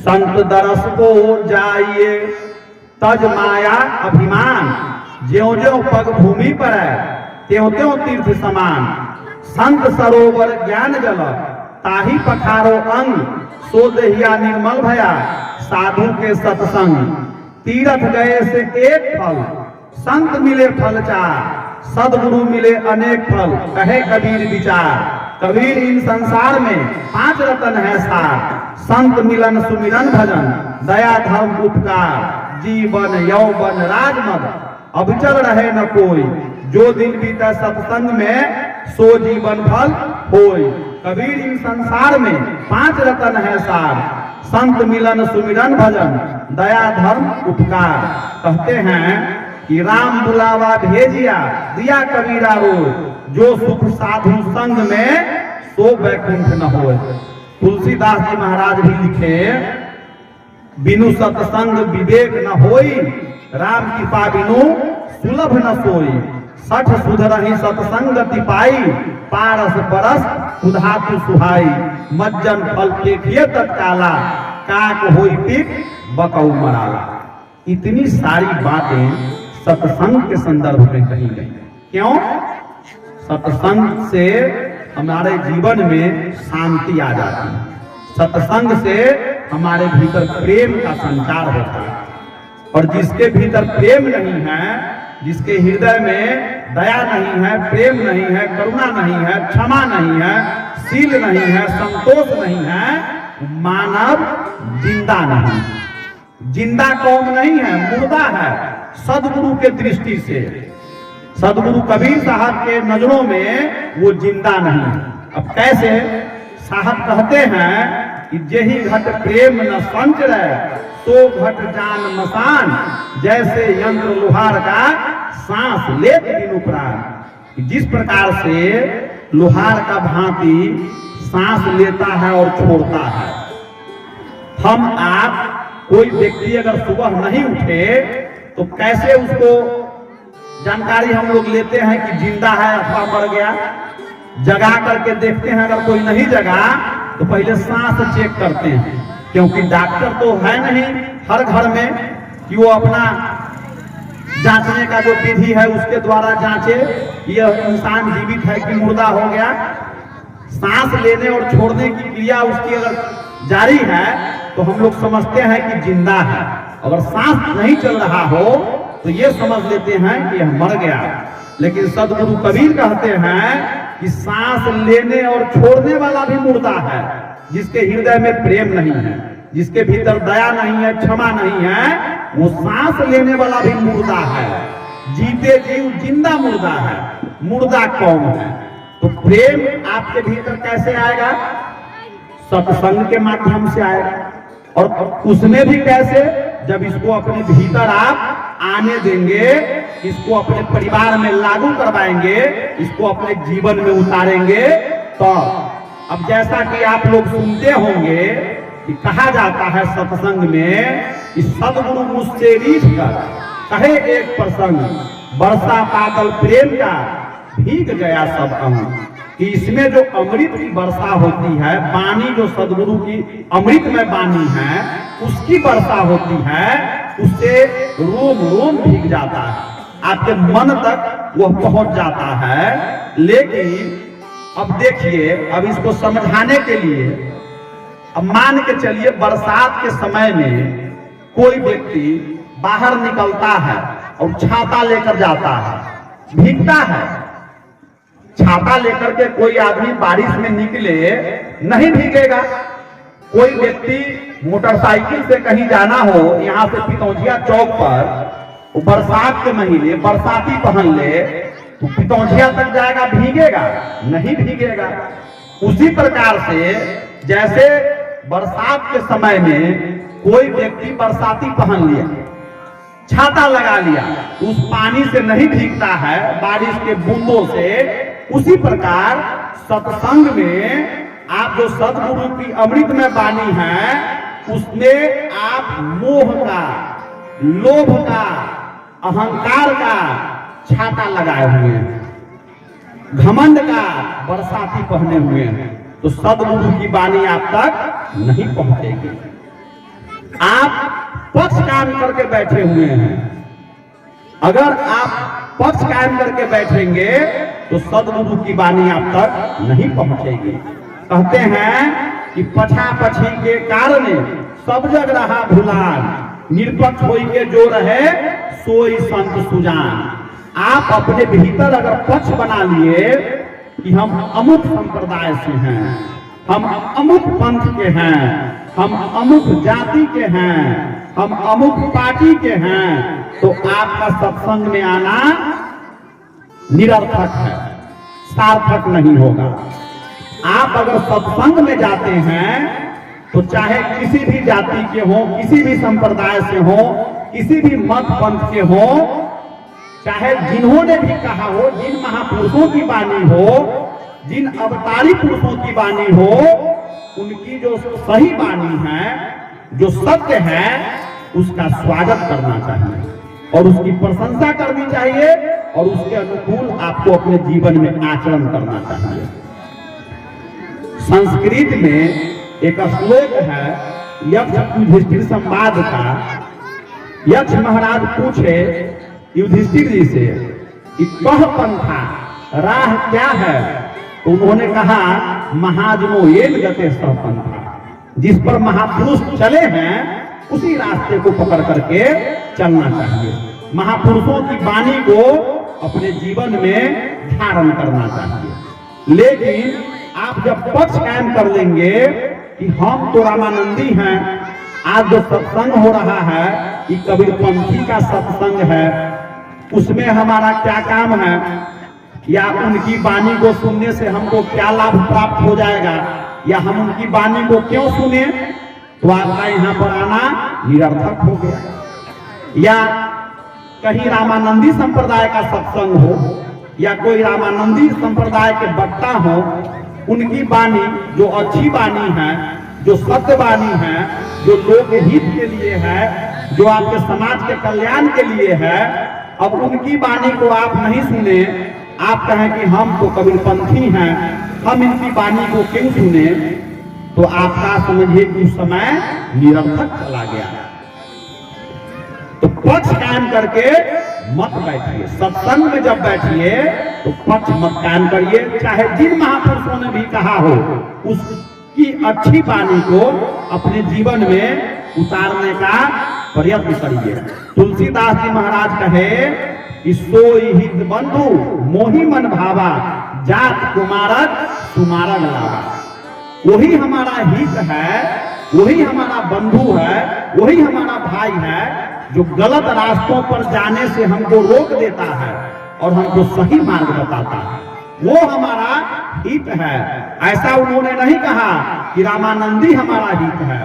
संत दरस को जाइए तज माया अभिमान, ज्यों ज्यों पग भूमि पर है त्यों त्यों तीर्थ समान। संत सरोवर ज्ञान जल ताही पखारो अंग, सो देहिया निर्मल भया साधु के सत्संग। तीर्थ गए से एक फल संत मिले फल चार, सदगुरु मिले अनेक फल कहे कबीर विचार। कबीर इन संसार में पांच रतन है सार, संत मिलन सुमिरन भजन दया धर्म उपकार। जीवन यौवन राजमद अब चल रहे न कोई, जो दिन बीता सत्संग में सो जीवन फल होय। कबीर इन संसार में पांच रतन है सार, संत मिलन सुमिरन भजन दया धर्म उपकार। कहते हैं कि राम बुलावा भेजिया दिया कबीरा रोय, जो सुख साधु संग में सो वैकुंठ न होय। तुलसीदास जी महाराज भी लिखे, बिनु सत्संग विवेक न होई, राम कृपा बिनु सुलभ न सोई। सठ सुधरहि सत्संगति पाई, पारस परस उधातु सुहाई। मज्जन फल देखिए तत्काला, काक होई पिक बकौ मराला। इतनी सारी बातें सत्संग के संदर्भ में कही गई। क्यों? सत्संग से हमारे जीवन में शांति आ जाती है, सत्संग से हमारे भीतर प्रेम का संचार होता है। और जिसके भीतर प्रेम नहीं है, जिसके हृदय में दया नहीं है, प्रेम नहीं है, करुणा नहीं है, क्षमा नहीं है, शील नहीं है, संतोष नहीं है, मानव जिंदा नहीं। जिंदा कौम नहीं है, मुर्दा है सदगुरु के दृष्टि से। सदगुरु कबीर साहब के नजरों में वो जिंदा नहीं। अब कैसे? साहब कहते हैं कि जेहि घट प्रेम न संचरै, तो घट जान मसान। जैसे यंत्र लोहार का सांस लेत बिनु प्राण। जिस प्रकार से लोहार का भांति सांस लेता है और छोड़ता है, हम आप कोई व्यक्ति अगर सुबह नहीं उठे तो कैसे उसको जानकारी हम लोग लेते हैं कि जिंदा है अथवा मर गया? जगा करके देखते हैं। अगर कोई नहीं जगा तो पहले सांस चेक करते हैं, क्योंकि डॉक्टर तो है नहीं हर घर में कि वो अपना जांचने का जो विधि है उसके द्वारा जांचे यह इंसान जीवित है कि मुर्दा हो गया। सांस लेने और छोड़ने की क्रिया उसकी अगर जारी है तो हम लोग समझते हैं कि जिंदा है। अगर सांस नहीं चल रहा हो तो ये समझ लेते हैं कि यह मर गया। लेकिन सदगुरु कबीर कहते हैं कि सांस लेने और छोड़ने वाला भी मुर्दा है। जिसके हृदय में प्रेम नहीं है, जिसके भीतर दया नहीं है, क्षमा नहीं है, वो सांस लेने वाला भी मुर्दा है। जीते जीव जिंदा मुर्दा है, मुर्दा कौन है? तो प्रेम आपके भीतर कैसे आएगा? सत्संग के माध्यम से आएगा। और उसमें भी कैसे? जब इसको अपने भीतर आप आने देंगे, इसको अपने परिवार में लागू करवाएंगे, इसको अपने जीवन में उतारेंगे। तो अब जैसा कि आप लोग सुनते होंगे कि कहा जाता है सत्संग में कि सदगुरु मुझसे रीझ कर कहे एक प्रसंग, वर्षा बादल प्रेम का भीग गया सब अंग। कि इसमें जो अमृत की वर्षा होती है, वाणी जो सदगुरु की अमृत में वाणी है उसकी वर्षा होती है, उससे रोम रोम भीग जाता है, आपके मन तक वह पहुंच जाता है। लेकिन अब देखिए, अब इसको समझाने के लिए अब मान के चलिए बरसात के समय में कोई व्यक्ति बाहर निकलता है और छाता लेकर जाता है, भीगता है। छाता लेकर के कोई आदमी बारिश में निकले नहीं भीगेगा। कोई व्यक्ति मोटरसाइकिल से कहीं जाना हो, यहाँ से पितौजिया चौक पर, बरसात के महीने बरसाती पहन ले तो पितौजिया तक जाएगा, भीगेगा? नहीं भीगेगा। उसी प्रकार से जैसे बरसात के समय में कोई व्यक्ति बरसाती पहन लिया, छाता लगा लिया, उस पानी से नहीं भीगता है, बारिश के बूंदों से। उसी प्रकार सत्संग में आप जो सदगुरु की अमृत में वाणी है उसमें आप मोह का, लोभ का, अहंकार का छाता लगाए हुए हैं, घमंड का बरसाती पहने हुए हैं, तो सदगुरु की वाणी आप तक नहीं पहुंचेगी। मान करके बैठे हुए हैं। अगर आप पक्ष कायम करके बैठेंगे तो सदगुरु की वाणी आप तक नहीं पहुंचेगी। कहते हैं कि पछा पछी के कारण सब जग रहा भुलान, निरपक्ष होई के जो रहे सोई संत सुजान। आप अपने भीतर अगर पक्ष बना लिए कि हम अमुक संप्रदाय से हैं, हम अमुक पंथ के हैं, हम अमुक जाति के हैं, हम अमुक पार्टी के हैं, तो आपका सत्संग में आना निरर्थक है, सार्थक नहीं होगा। आप अगर सत्संग में जाते हैं तो चाहे किसी भी जाति के हो, किसी भी संप्रदाय से हो, किसी भी मत पंथ के हो, चाहे जिन्होंने भी कहा हो, जिन महापुरुषों की वाणी हो, जिन अवतारी पुरुषों की वाणी हो, उनकी जो सही वाणी है, जो सत्य है, उसका स्वागत करना चाहिए और उसकी प्रशंसा करनी चाहिए और उसके अनुकूल आपको अपने जीवन में आचरण करना चाहिए। संस्कृत में एक श्लोक है यक्ष युधिष्ठिर संवाद का। यक्ष महाराज पूछे युधिष्ठिर जी से कि कह पंथा, राह क्या है? तो उन्होंने कहा महाजनो येन गते सह पंथा, जिस पर महापुरुष चले हैं उसी रास्ते को पकड़ करके चलना चाहिए। महापुरुषों की वाणी को अपने जीवन में धारण करना चाहिए। लेकिन आप जब पक्ष कायम कर लेंगे कि हम तो रामानंदी हैं, आज जो सत्संग हो रहा है कि कबीरपंथी का सत्संग है, उसमें हमारा क्या काम है, या उनकी वाणी को सुनने से हमको क्या लाभ प्राप्त हो जाएगा, या हम उनकी वाणी को क्यों सुने, तो आपका यहाँ पर आना निरर्थक हो गया। या कहीं रामानंदी संप्रदाय का सत्संग हो या कोई रामानंदी संप्रदाय के वक्ता हो, उनकी वाणी जो अच्छी वाणी है, जो सत्य वाणी है, जो लोक हित के लिए है, जो आपके समाज के कल्याण के लिए है, अब उनकी वाणी को आप नहीं सुने, आप कहें कि हम तो कबीरपंथी हैं, हम इनकी वाणी को क्यों सुने, तो आपका समझिए कि उस समय निरर्थक चला गया। तो पक्ष कायम करके मत बैठिए। सत्संग में जब बैठिए तो पक्ष मत कायम करिए। चाहे जिन महापुरुषों ने भी कहा हो, उसकी अच्छी वाणी को अपने जीवन में उतारने का प्रयत्न करिए। तुलसीदास जी महाराज कहे कि सोई हित बंधु मोहि मन भावा, जात कुमारक सुमारक लावा। वही हमारा हित है, वही हमारा बंधु है, वही हमारा भाई है, जो गलत रास्तों पर जाने से हमको रोक देता है और हमको सही मार्ग बताता है, वो हमारा हित है। ऐसा उन्होंने नहीं कहा कि रामानंदी हमारा हित है,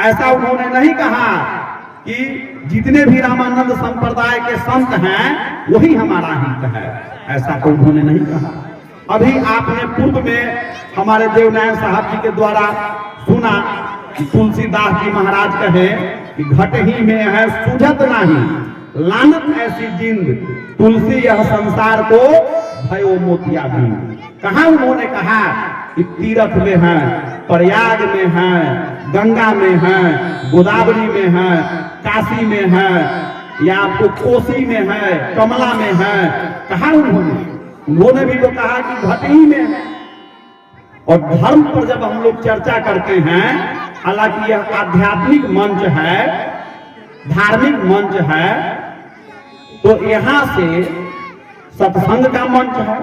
ऐसा उन्होंने नहीं कहा कि जितने भी रामानंद संप्रदाय के संत हैं वही हमारा हित है, ऐसा तो उन्होंने नहीं कहा। अभी आपने पूर्व में हमारे देवनारायण साहब जी के द्वारा सुना कि तुलसीदास जी महाराज कहे कि घट ही में है सूझत नहीं, लानत ऐसी जिंद, तुलसी यह संसार को भयो मोतिया भी। कहा उन्होंने कहा कि तीर्थ में है, प्रयाग में है, गंगा में है, गोदावरी में है, काशी में है, या आपको कोसी में है, कमला में है। कहा उन्होंने भी तो कहा कि घट ही में है। और धर्म पर जब हम लोग चर्चा करते हैं, हालांकि यह आध्यात्मिक मंच है, धार्मिक मंच है, तो यहाँ से सत्संग का मंच है।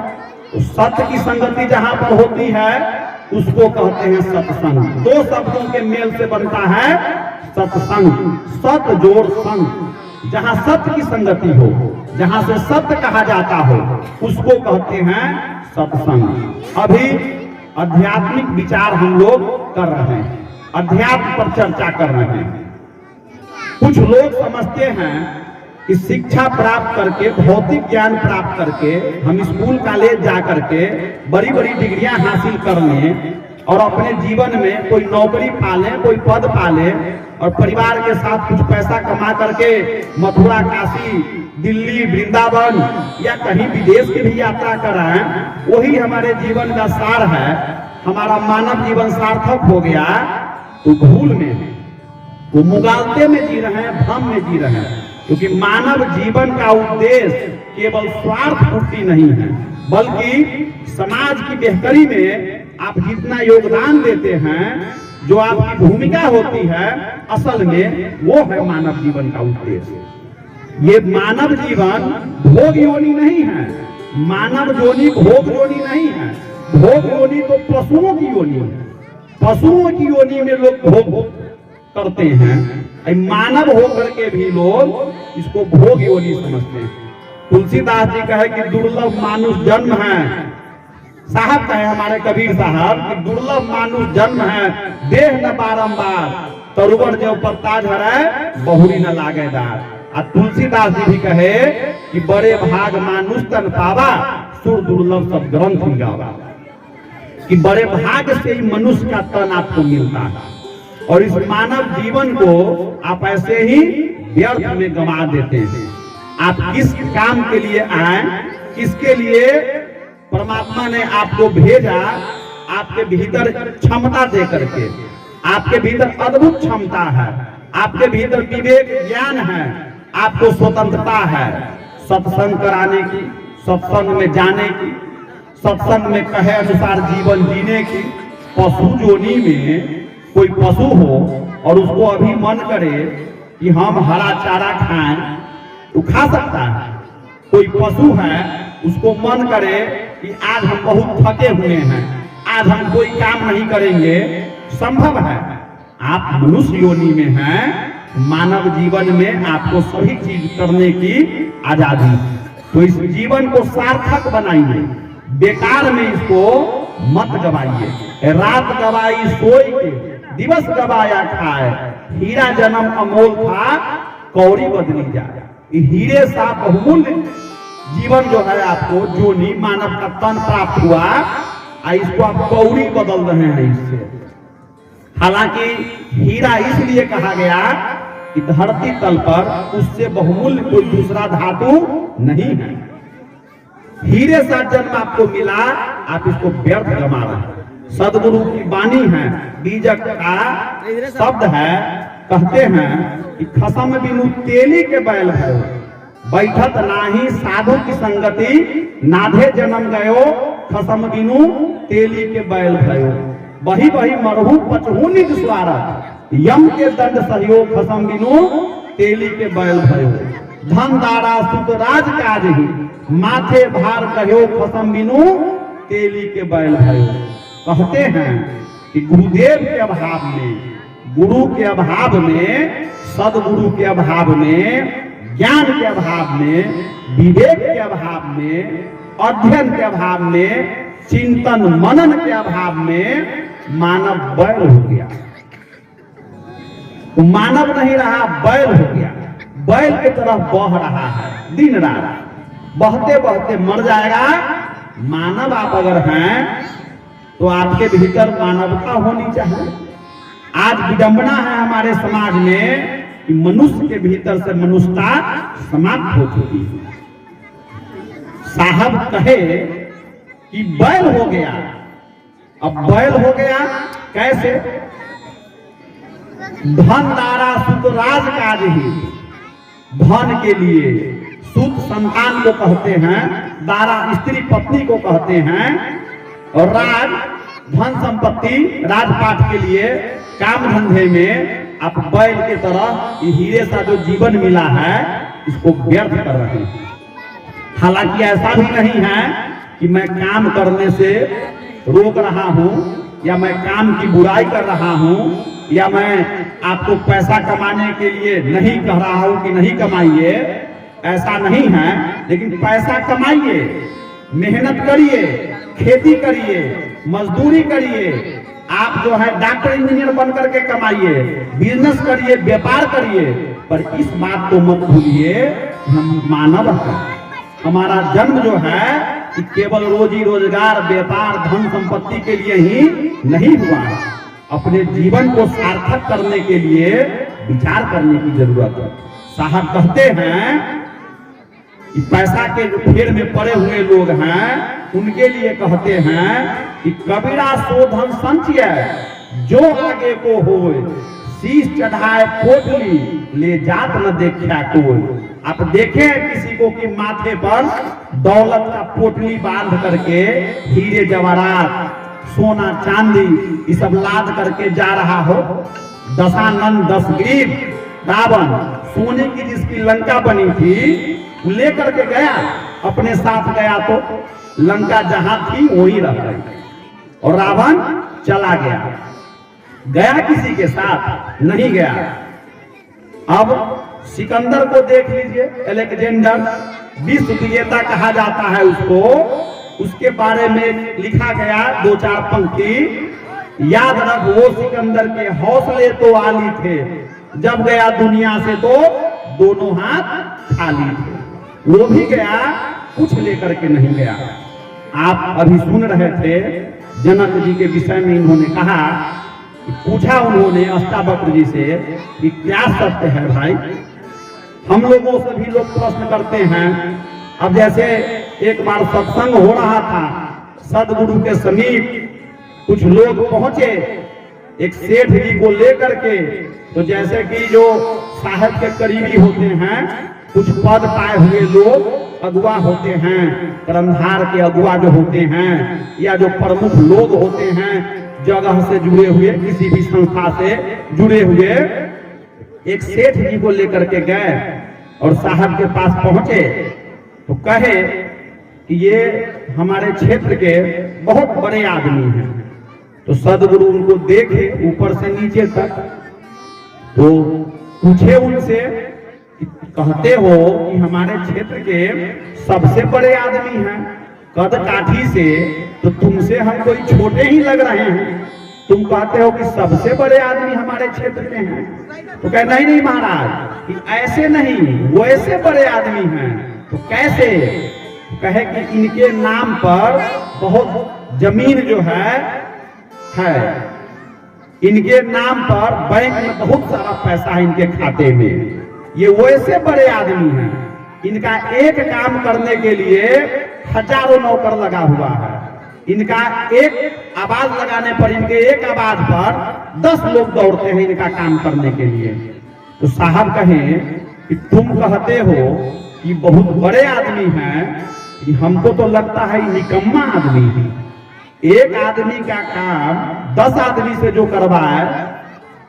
तो सत्य की संगति जहां पर होती है उसको कहते हैं सत्संग। दो शब्दों के मेल से बनता है सत्संग, सत जोड़ संग। जहां सत्य की संगति हो, जहां से सत्य कहा जाता हो, उसको कहते हैं सत्संग। अभी आध्यात्मिक विचार हम लोग कर रहे हैं, अध्यात्म पर चर्चा कर रहे हैं। कुछ लोग समझते हैं कि शिक्षा प्राप्त करके, भौतिक ज्ञान प्राप्त करके, हम स्कूल कॉलेज जा करके बड़ी बड़ी डिग्रियां हासिल कर लें और अपने जीवन में कोई नौकरी पाले, कोई पद पाले और परिवार के साथ कुछ पैसा कमा करके मथुरा, काशी, दिल्ली, वृंदावन या कहीं विदेश की भी यात्रा कराएं, वही हमारे जीवन का सार है, हमारा मानव जीवन सार्थक हो गया। तो भूल में वो मुगालते में जी रहे हैं, भ्रम में जी रहे हैं। क्योंकि मानव जीवन का उद्देश्य केवल स्वार्थ पूर्ति नहीं है, बल्कि समाज की बेहतरी में आप जितना योगदान देते हैं, जो आपकी भूमिका होती है, असल में वो है मानव जीवन का उद्देश्य। ये मानव जीवन भोग योनि नहीं है, मानव योनि भोग योनि नहीं है। भोग योनि तो पशुओं की योनि है, पशुओं की योनि में लोग भोग करते हैं। मानव होकर के भी लोग इसको भोग योनि समझते हैं। तुलसीदास जी कहे कि दुर्लभ मानुष जन्म है, साहब कहे हमारे कबीर साहब कि दुर्लभ मानुष जन्म है, देह न बारंबार, तरुवर जो पत्ता झरे बहुरी न लागेदार। और तुलसीदास जी भी कहे कि बड़े भाग मानुष तन पावा, सुर दुर्लभ सब ग्रंथ गावा। कि बड़े भाग से ही मनुष्य का तन आपको मिलता है, और इस मानव जीवन को आप ऐसे ही व्यर्थ में गंवा देते हैं। आप किस काम के लिए आए, किसके लिए परमात्मा ने आपको भेजा, आपके भीतर क्षमता दे करके, आपके भीतर अद्भुत क्षमता है, आपके भीतर विवेक ज्ञान है, आपको स्वतंत्रता है सत्संग कराने की, सत्संग में जाने की, सत्संग में कहे अनुसार जीवन जीने की। पशु योनि में कोई पशु हो और उसको अभी मन करे कि हम हरा चारा खाएं, तो खा सकता है। कोई पशु है, उसको मन करे कि आज हम बहुत थके हुए हैं, आज हम कोई काम नहीं करेंगे, संभव है। आप मनुष्य योनि में हैं, मानव जीवन में आपको सभी चीज करने की आजादी। तो इस जीवन को सार्थक बनाइए, बेकार में इसको मत गवाइए। रात गवाई सोई के, दिवस गवाया खाए, हीरा जन्म अमोल था, कौड़ी बदली जाए। हीरे सा बहुमूल्य जीवन जो है आपको योनि मानव का तन प्राप्त हुआ, इसको आप कौड़ी बदल रहे हैं इससे। हालांकि हीरा इसलिए कहा गया कि धरती तल पर उससे बहुमूल्य कोई दूसरा धातु नहीं है। हीरे सा जन्म आपको मिला, आप इसको व्यर्थ गंवा रहे हैं। सदगुरु की वाणी है, बीजक का शब्द है, कहते हैं कि खसम बिनु तेली के बैल भयो, बैठत नाही साधु की संगति, नाधे जन्म गयो खसम बिनु तेली के बैल भयो। वही वही मरहू पचहू निज स्वारथ, यम के दंड सहयोग खसम बिनु तेली के बैल भयो। धन दारा सुत राज काज ही, माथे भार कहो खसम बिनु तेली के बैल भयो। कहते हैं कि गुरुदेव के अभाव में, गुरु के अभाव में, सदगुरु के अभाव में, ज्ञान के अभाव में, विवेक के अभाव में, अध्ययन के अभाव में, चिंतन मनन के अभाव में मानव बैल हो गया। मानव नहीं रहा, बैल हो गया। बैल की तरफ बह रहा है दिन रात, बहते बहते मर जाएगा। मानव आप अगर हैं तो आपके भीतर मानवता होनी चाहिए। आज विडंबना है हमारे समाज में कि मनुष्य के भीतर से मनुष्यता समाप्त हो चुकी है। साहब कहे कि बैल हो गया। अब बैल हो गया कैसे? धन दारा सुत राज काज ही, धन के लिए सुत संतान को कहते हैं, दारा स्त्री पत्नी को कहते हैं, और राज धन संपत्ति राजपाट के लिए काम धंधे में आप बैल के तरह हीरे सा जो जीवन मिला है इसको व्यर्थ कर रहे हैं। हालांकि ऐसा भी नहीं है कि मैं काम करने से रोक रहा हूं, या मैं काम की बुराई कर रहा हूं, या मैं आपको पैसा कमाने के लिए नहीं कह रहा हूं कि नहीं कमाइए, ऐसा नहीं है। लेकिन पैसा कमाइए, मेहनत करिए, खेती करिए, मजदूरी करिए। आप जो है डॉक्टर इंजीनियर बन करके कमाइए, बिजनेस करिए, व्यापार करिए, पर इस बात को मत भूलिए हम मानव हैं। हमारा जन्म जो है कि केवल रोजी रोजगार, व्यापार, धन संपत्ति के लिए ही नहीं हुआ। अपने जीवन को सार्थक करने के लिए विचार करने की जरूरत है। साहब कहते हैं कि पैसा के जो फेर में पड़े हुए लोग हैं उनके लिए कहते हैं कि कबीरा सो धन संचय, जो आगे को होए शीश चढ़ाए पोटली ले जात न देखा कोई। आप देखे किसी को कि माथे पर दौलत का पोटली बांध करके हीरे जवाहरात सोना चांदी ये सब लाद करके जा रहा हो। दशानन दशग्रीव रावण सोने की जिसकी लंका बनी थी लेकर के गया, अपने साथ गया तो लंका जहां थी वहीं रह गई और रावण चला गया। गया किसी के साथ नहीं गया। अब सिकंदर को देख लीजिए, अलेक्जेंडर विश्व विजेता कहा जाता है उसको। उसके बारे में लिखा गया 2-4 पंक्ति। याद रख, वो सिकंदर के हौसले तो आली थे, जब गया दुनिया से तो दोनों हाथ खाली थे। वो भी गया, कुछ लेकर के नहीं गया। आप अभी सुन रहे थे जनक जी के विषय में इन्होंने कहा, पूछा उन्होंने अष्टावक्र जी से कि क्या सत्य है भाई। हम लोगों से भी लोग प्रश्न करते हैं। अब जैसे एक बार सत्संग हो रहा था, सदगुरु के समीप कुछ लोग पहुंचे एक सेठ जी को लेकर के। तो जैसे कि जो साहब के करीबी होते हैं, कुछ पद पाए हुए लोग अगुआ होते हैं, कर्मधार के अगुआ जो होते हैं, या जो प्रमुख लोग होते हैं जगह से जुड़े हुए, किसी भी संस्था से जुड़े हुए, एक सेठ जी को लेकर के गए और साहब के पास पहुंचे तो कहे कि ये हमारे क्षेत्र के बहुत बड़े आदमी हैं। तो सदगुरु उनको देखे ऊपर से नीचे तक, तो पूछे उनसे कि कहते हो कि हमारे क्षेत्र के सबसे बड़े आदमी हैं कद काठी से, तो तुमसे हम कोई छोटे ही लग रहे हैं। तुम कहते हो कि सबसे बड़े आदमी हमारे क्षेत्र के हैं। तो कहे नहीं नहीं महाराज, कि ऐसे नहीं, वैसे बड़े आदमी हैं। तो कैसे? कहे कि इनके नाम पर बहुत जमीन जो है इनके नाम पर बैंक में बहुत सारा पैसा है इनके खाते में। ये वैसे बड़े आदमी हैं, इनका एक काम करने के लिए हजारों नौकर लगा हुआ है। इनका एक आवाज लगाने पर, इनके एक आवाज पर 10 लोग दौड़ते हैं इनका काम करने के लिए। तो साहब कहें कि तुम कहते हो कि बहुत बड़े आदमी हैं, कि हमको तो लगता है निकम्मा आदमी है। एक आदमी का काम 10 आदमी से जो करवाए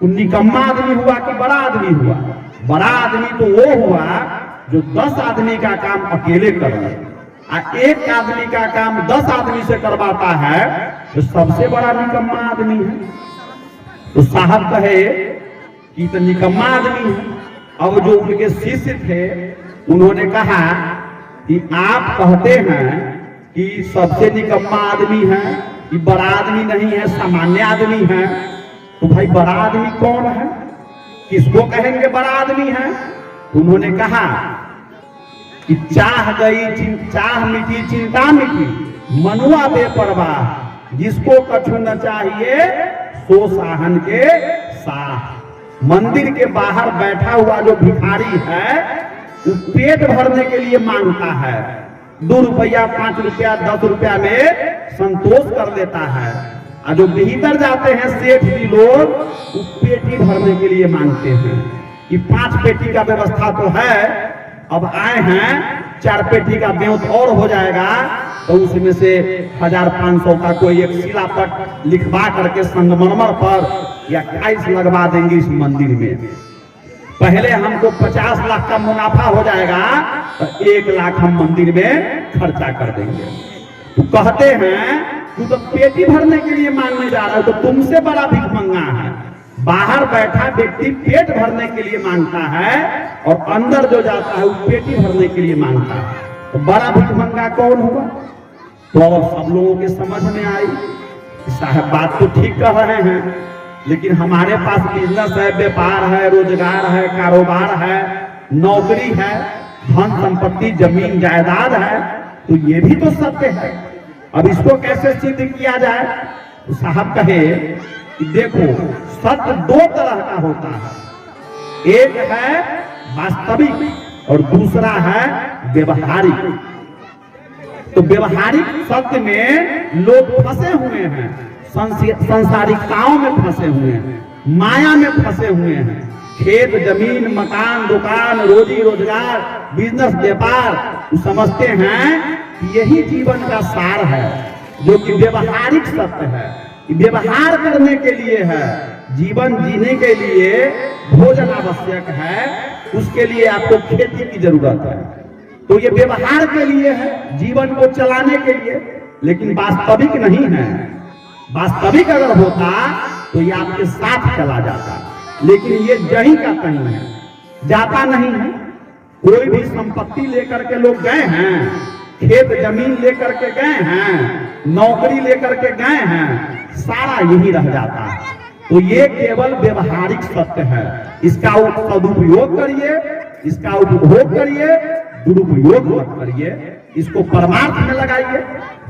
वो निकम्मा आदमी हुआ कि बड़ा आदमी हुआ? बड़ा आदमी तो वो हुआ जो 10 आदमी का काम अकेले कर ले। एक आदमी का काम 10 आदमी से करवाता है तो सबसे बड़ा निकम्मा आदमी है। तो साहब कहे कि तो निकम्मा आदमी है। अब जो उनके शिष्य थे उन्होंने कहा कि आप कहते हैं कि सबसे निकम्मा आदमी है, कि बड़ा आदमी नहीं है, सामान्य आदमी है। तो भाई बड़ा आदमी कौन है, किसको कहेंगे बड़ा आदमी है? उन्होंने कहा कि चाह मिटी चिंता मिटी, मनुआ बेपरवाह, जिसको कछु न चाहिए सो साहन के साथ। मंदिर के बाहर बैठा हुआ जो भिखारी है वो पेट भरने के लिए मांगता है, 2 रुपया 5 रुपया 10 रुपया में संतोष कर लेता है। और जो भीतर जाते हैं सेठ जी लोग, वो पेटी भरने के लिए मांगते हैं कि 5 पेटी का व्यवस्था तो है, अब आए हैं 4 पेटी का ब्योत और हो जाएगा, तो उसमें से 1500 का कोई एक शिलापट लिखवा करके संगमरमर पर या टाइल्स लगवा देंगे इस मंदिर में। पहले हमको 50 लाख का मुनाफा हो जाएगा तो 1 लाख हम मंदिर में खर्चा कर देंगे। तो कहते हैं तू तो पेटी भरने के लिए मांगने जा रहा है, तो तुमसे बड़ा भिखमंगा है। बाहर बैठा व्यक्ति पेट भरने के लिए मांगता है और अंदर जो जाता है वो पेटी भरने के लिए मांगता है, तो बड़ा भिखमंगा कौन हुआ? तो सब लोगों के समझ में आई साहब बात तो ठीक कह रहे हैं, लेकिन हमारे पास बिजनेस है, व्यापार है, रोजगार है, कारोबार है, नौकरी है, धन संपत्ति जमीन जायदाद है, तो ये भी तो सत्य है। अब इसको कैसे सिद्ध किया जाए? तो साहब कहे कि देखो सत्य 2 तरह का होता है, एक है वास्तविक और दूसरा है व्यवहारिक। तो व्यवहारिक सत्य में लोग फंसे हुए हैं, संसारिकताओं में फंसे हुए हैं। माया में फंसे हुए हैं। खेत जमीन मकान दुकान रोजी रोजगार बिजनेस व्यापार समझते हैं कि यही जीवन का सार है, जो कि व्यवहारिक सत्य है। व्यवहार करने के लिए है, जीवन जीने के लिए भोजन आवश्यक है, उसके लिए आपको खेती की जरूरत है। तो ये व्यवहार के लिए है, जीवन को चलाने के लिए, लेकिन वास्तविक नहीं है। वास्तविक अगर होता तो ये आपके साथ चला जाता, लेकिन ये जहीं का कहीं है, जाता नहीं है। कोई भी संपत्ति लेकर के लोग गए हैं, खेत जमीन लेकर के गए हैं, नौकरी लेकर के गए हैं, सारा यही रह जाता है। तो ये केवल व्यवहारिक सत्य है। इसका सदुपयोग करिए, इसका उपभोग करिए, दुरुपयोग मत करिए। इसको परमार्थ में लगाइए,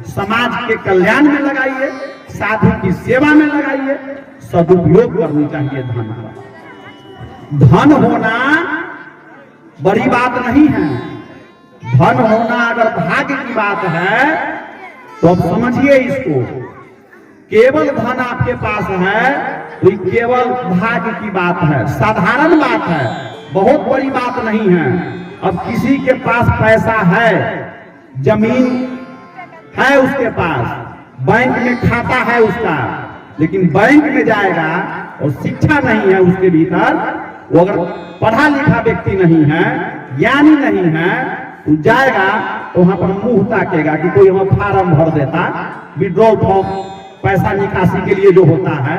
समाज के कल्याण में लगाइए, साधु की सेवा में लगाइए। सदुपयोग करनी चाहिए धन का। धन होना बड़ी बात नहीं है। धन होना अगर भाग्य की बात है तो अब समझिए इसको। केवल धन आपके पास है तो केवल भाग्य की बात है, साधारण बात है, बहुत बड़ी बात नहीं है। अब किसी के पास पैसा है, जमीन है उसके पास, बैंक में खाता है उसका, लेकिन बैंक में जाएगा और शिक्षा नहीं है उसके भीतर, वो अगर पढ़ा लिखा व्यक्ति नहीं है, ज्ञानी नहीं है, तो जाएगा तो वहां पर मुंह ताकेगा कि कोई हमें फार्म भर देता, विड्रॉल फॉर्म पैसा निकासी के लिए जो होता है,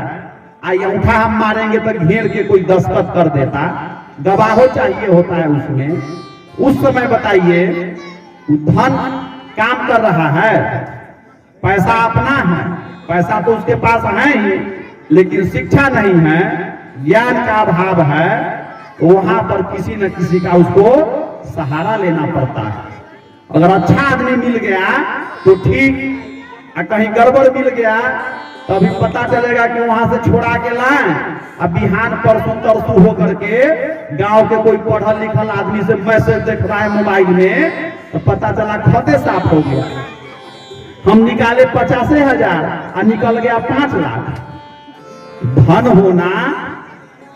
आई अंगूठा हम मारेंगे तो घेर के कोई दस्तखत कर देता, गवाहो चाहिए होता है उसमें। उस समय बताइए धन काम कर रहा है, पैसा अपना है, पैसा तो उसके पास है ही, लेकिन शिक्षा नहीं है, ज्ञान का अभाव है, तो वहां पर किसी न किसी का उसको सहारा लेना पड़ता है। अगर अच्छा आदमी मिल गया तो ठीक, कहीं गड़बड़ मिल गया तभी पता चलेगा कि वहां से छोड़ा के लाए। अब बिहान परसों तरसू होकर के गांव के कोई पढ़ल लिखल आदमी से मैसेज देख रहा है मोबाइल में, तो पता चला खाते साफ हो गया। हम निकाले 50,000 और निकल गया 5 लाख। धन होना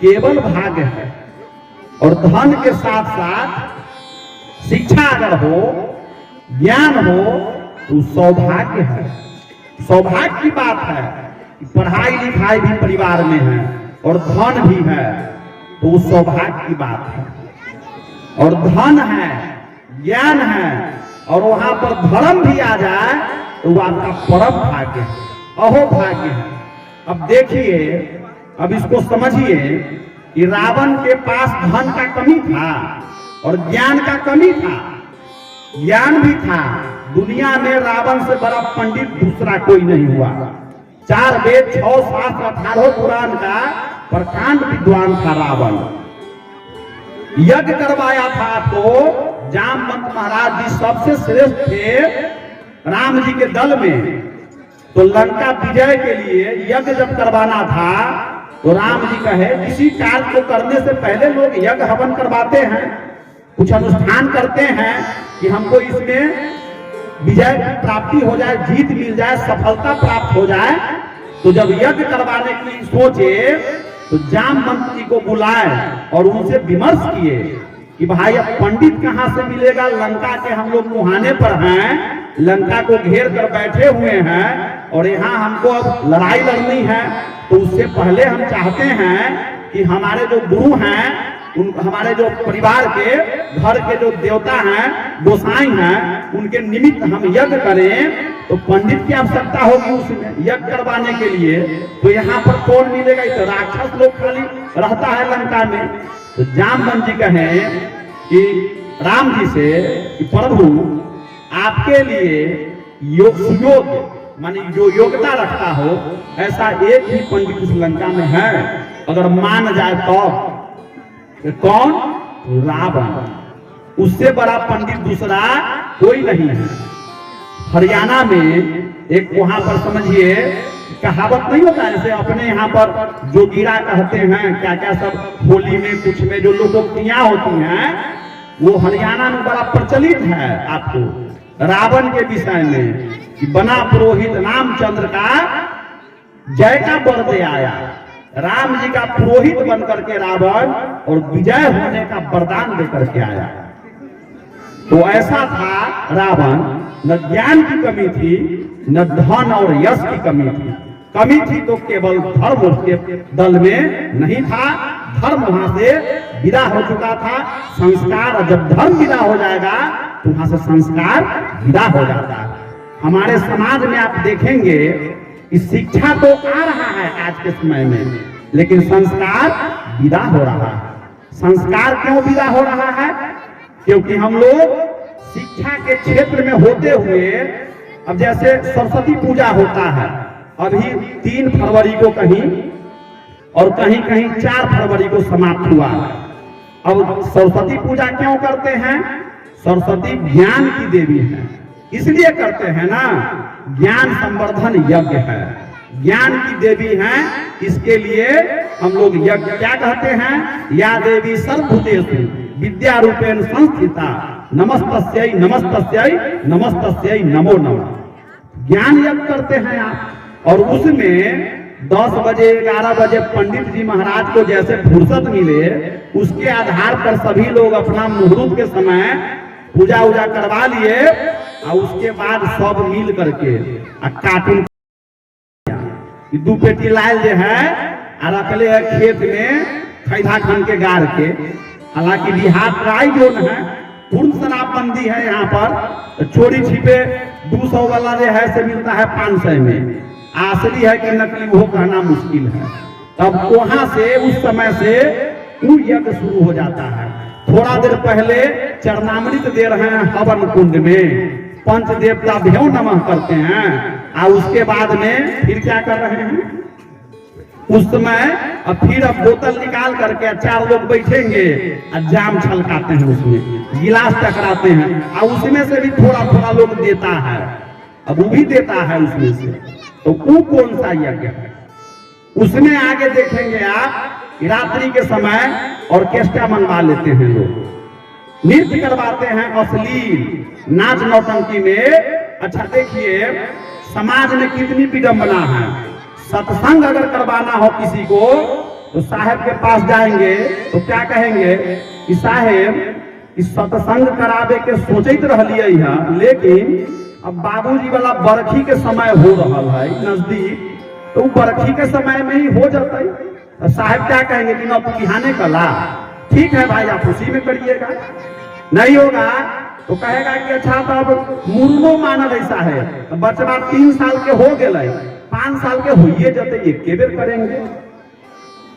केवल भाग्य है, और धन के साथ साथ शिक्षा अगर हो, ज्ञान हो, तो सौभाग्य है। सौभाग्य की बात है कि पढ़ाई लिखाई भी परिवार में है और धन भी है, तो सौभाग्य की बात है। और धन है, ज्ञान है, और वहां पर धर्म भी आ जाए तो वो आपका परम भाग्य है, अहो भाग्य है। अब देखिए, अब इसको समझिए कि रावण के पास धन का कमी था और ज्ञान का कमी था। ज्ञान भी था, दुनिया में रावण से बड़ा पंडित दूसरा कोई नहीं हुआ। 4 वेद 6 शास्त्र 18 पुराण का प्रकांड विद्वान था रावण। यज्ञ करवाया था तो जामवंत महाराज जी सबसे श्रेष्ठ थे राम जी के दल में। तो लंका विजय के लिए यज्ञ जब करवाना था तो राम जी कहे, किसी कार्य को करने से पहले लोग यज्ञ हवन करवाते हैं, कुछ अनुष्ठान करते हैं कि हमको इसमें विजय की प्राप्ति हो जाए, जीत मिल जाए, सफलता प्राप्त हो जाए। तो जब यज्ञ करवाने के लिए सोचे तो जामवंत जी को बुलाए और उनसे विमर्श किए कि भाई अब पंडित कहाँ से मिलेगा, लंका के हम लोग मुहाने पर हैं, लंका को घेर कर बैठे हुए हैं और यहाँ हमको अब लड़ाई लड़नी है। तो उससे पहले हम चाहते हैं कि हमारे जो गुरु हैं, हमारे जो परिवार के घर के जो देवता हैं, गोसाई हैं, उनके निमित्त हम यज्ञ करें। तो पंडित की आवश्यकता होगी उसमें यज्ञ करवाने के लिए। तो यहाँ पर कौन मिलेगा, तो राक्षस लोग खाली रहता है लंका में। तो जामवंत जी कहे कि राम जी से कि प्रभु आपके लिए सुयोग्य मानी जो योग्यता रखता हो ऐसा एक ही पंडित इस लंका में है, अगर मान जाए तो कौन, रावण। उससे बड़ा पंडित दूसरा कोई नहीं है। हरियाणा में एक वहां पर समझिए कहावत नहीं होता है, जैसे अपने यहाँ पर जोगिरा कहते हैं, क्या क्या सब होली में कुछ में जो लोकोक्तियां होती हैं, वो हरियाणा में बड़ा प्रचलित है। आपको रावण के विषय में कि बना पुरोहित रामचंद्र का जय का वर दे आया, राम जी का पुरोहित बनकर के रावण और विजय होने का वरदान देकर के आया। तो ऐसा था रावण, न ज्ञान की कमी थी, न धन और यश की कमी थी। कमी थी तो केवल धर्म उसके दल में नहीं था, धर्म वहां से विदा हो चुका था। संस्कार, जब धर्म विदा हो जाएगा तो वहां से संस्कार विदा हो जाता है। हमारे समाज में आप देखेंगे कि शिक्षा तो आ रहा है आज के समय में, लेकिन संस्कार विदा हो रहा है। संस्कार क्यों विदा हो रहा है? क्योंकि हम लोग शिक्षा के क्षेत्र में होते हुए, अब जैसे सरस्वती पूजा होता है, अभी 3 फरवरी को कहीं और कहीं कहीं 4 फरवरी को समाप्त हुआ। अब सरस्वती पूजा क्यों करते हैं? सरस्वती ज्ञान की देवी है, इसलिए करते हैं ना, ज्ञान संवर्धन यज्ञ है, ज्ञान की देवी है, इसके लिए हम लोग यज्ञ क्या कहते हैं? या देवी सर्वभूतेषु विद्या रूपेण संस्थिता नमस्तस्यै नमस्तस्यै नमस्तस्यै नमो नमः। ज्ञान यज्ञ करते हैं आप, और उसमें 10 बजे 11 बजे पंडित जी महाराज को जैसे फुर्सत मिले, उसके आधार पर सभी लोग अपना मुहूर्त के समय पूजा उजा करवा लिए, और उसके बाद सब मिल करके कार्टून 2 पेटी लाल जो है रखले है खेत में खैधा खन के गाड़ के। हालांकि बिहार ट्राई जोन है, पूर्ण शराबबंदी है यहाँ पर, तो चोरी छिपे 200 वाला जो है से मिलता है 500 में, असली है कि नकली वो कहना मुश्किल है। तब वहां से उस समय से वो यज्ञ शुरू हो जाता है। थोड़ा देर पहले चरणामृत दे रहे हैं हवन कुंड में, पंच देवता भ्यो नमः करते हैं, और उसके बाद में फिर क्या कर रहे हैं? उस समय अब फिर अब बोतल निकाल करके 4 लोग बैठेंगे और जाम छलकाते हैं, उसमें गिलास टकराते हैं, और उसमें से भी थोड़ा थोड़ा लोग देता है, अब वो भी देता है उसमें से। तो वो कौन सा यज्ञ है? उसमें आगे देखेंगे आप, रात्रि के समय ऑर्केस्ट्रा मनवा लेते हैं लोग, नृत्य करवाते हैं, अश्लील नाच नौटंकी में। अच्छा देखिए समाज में कितनी विडंबना है। सत्संग अगर करवाना हो किसी को तो साहेब के पास जाएंगे तो क्या कहेंगे कि साहेब इस सत्संग करावे के सोचित रहलिए है, लेकिन अब बाबूजी वाला बरखी के समय हो रहा है नजदीक, तो बरखी के समय में ही हो जाता। तो साहेब क्या कहेंगे कि ना तू बिहाने कला, ठीक है भाई आप उसी में करिएगा। नहीं होगा तो कहेगा कि अच्छा तो अब मुर्मो मानल ऐसा है, तो बच्चा 3 साल के हो गए, 5 साल के होइए जाते, एक बेर करेंगे,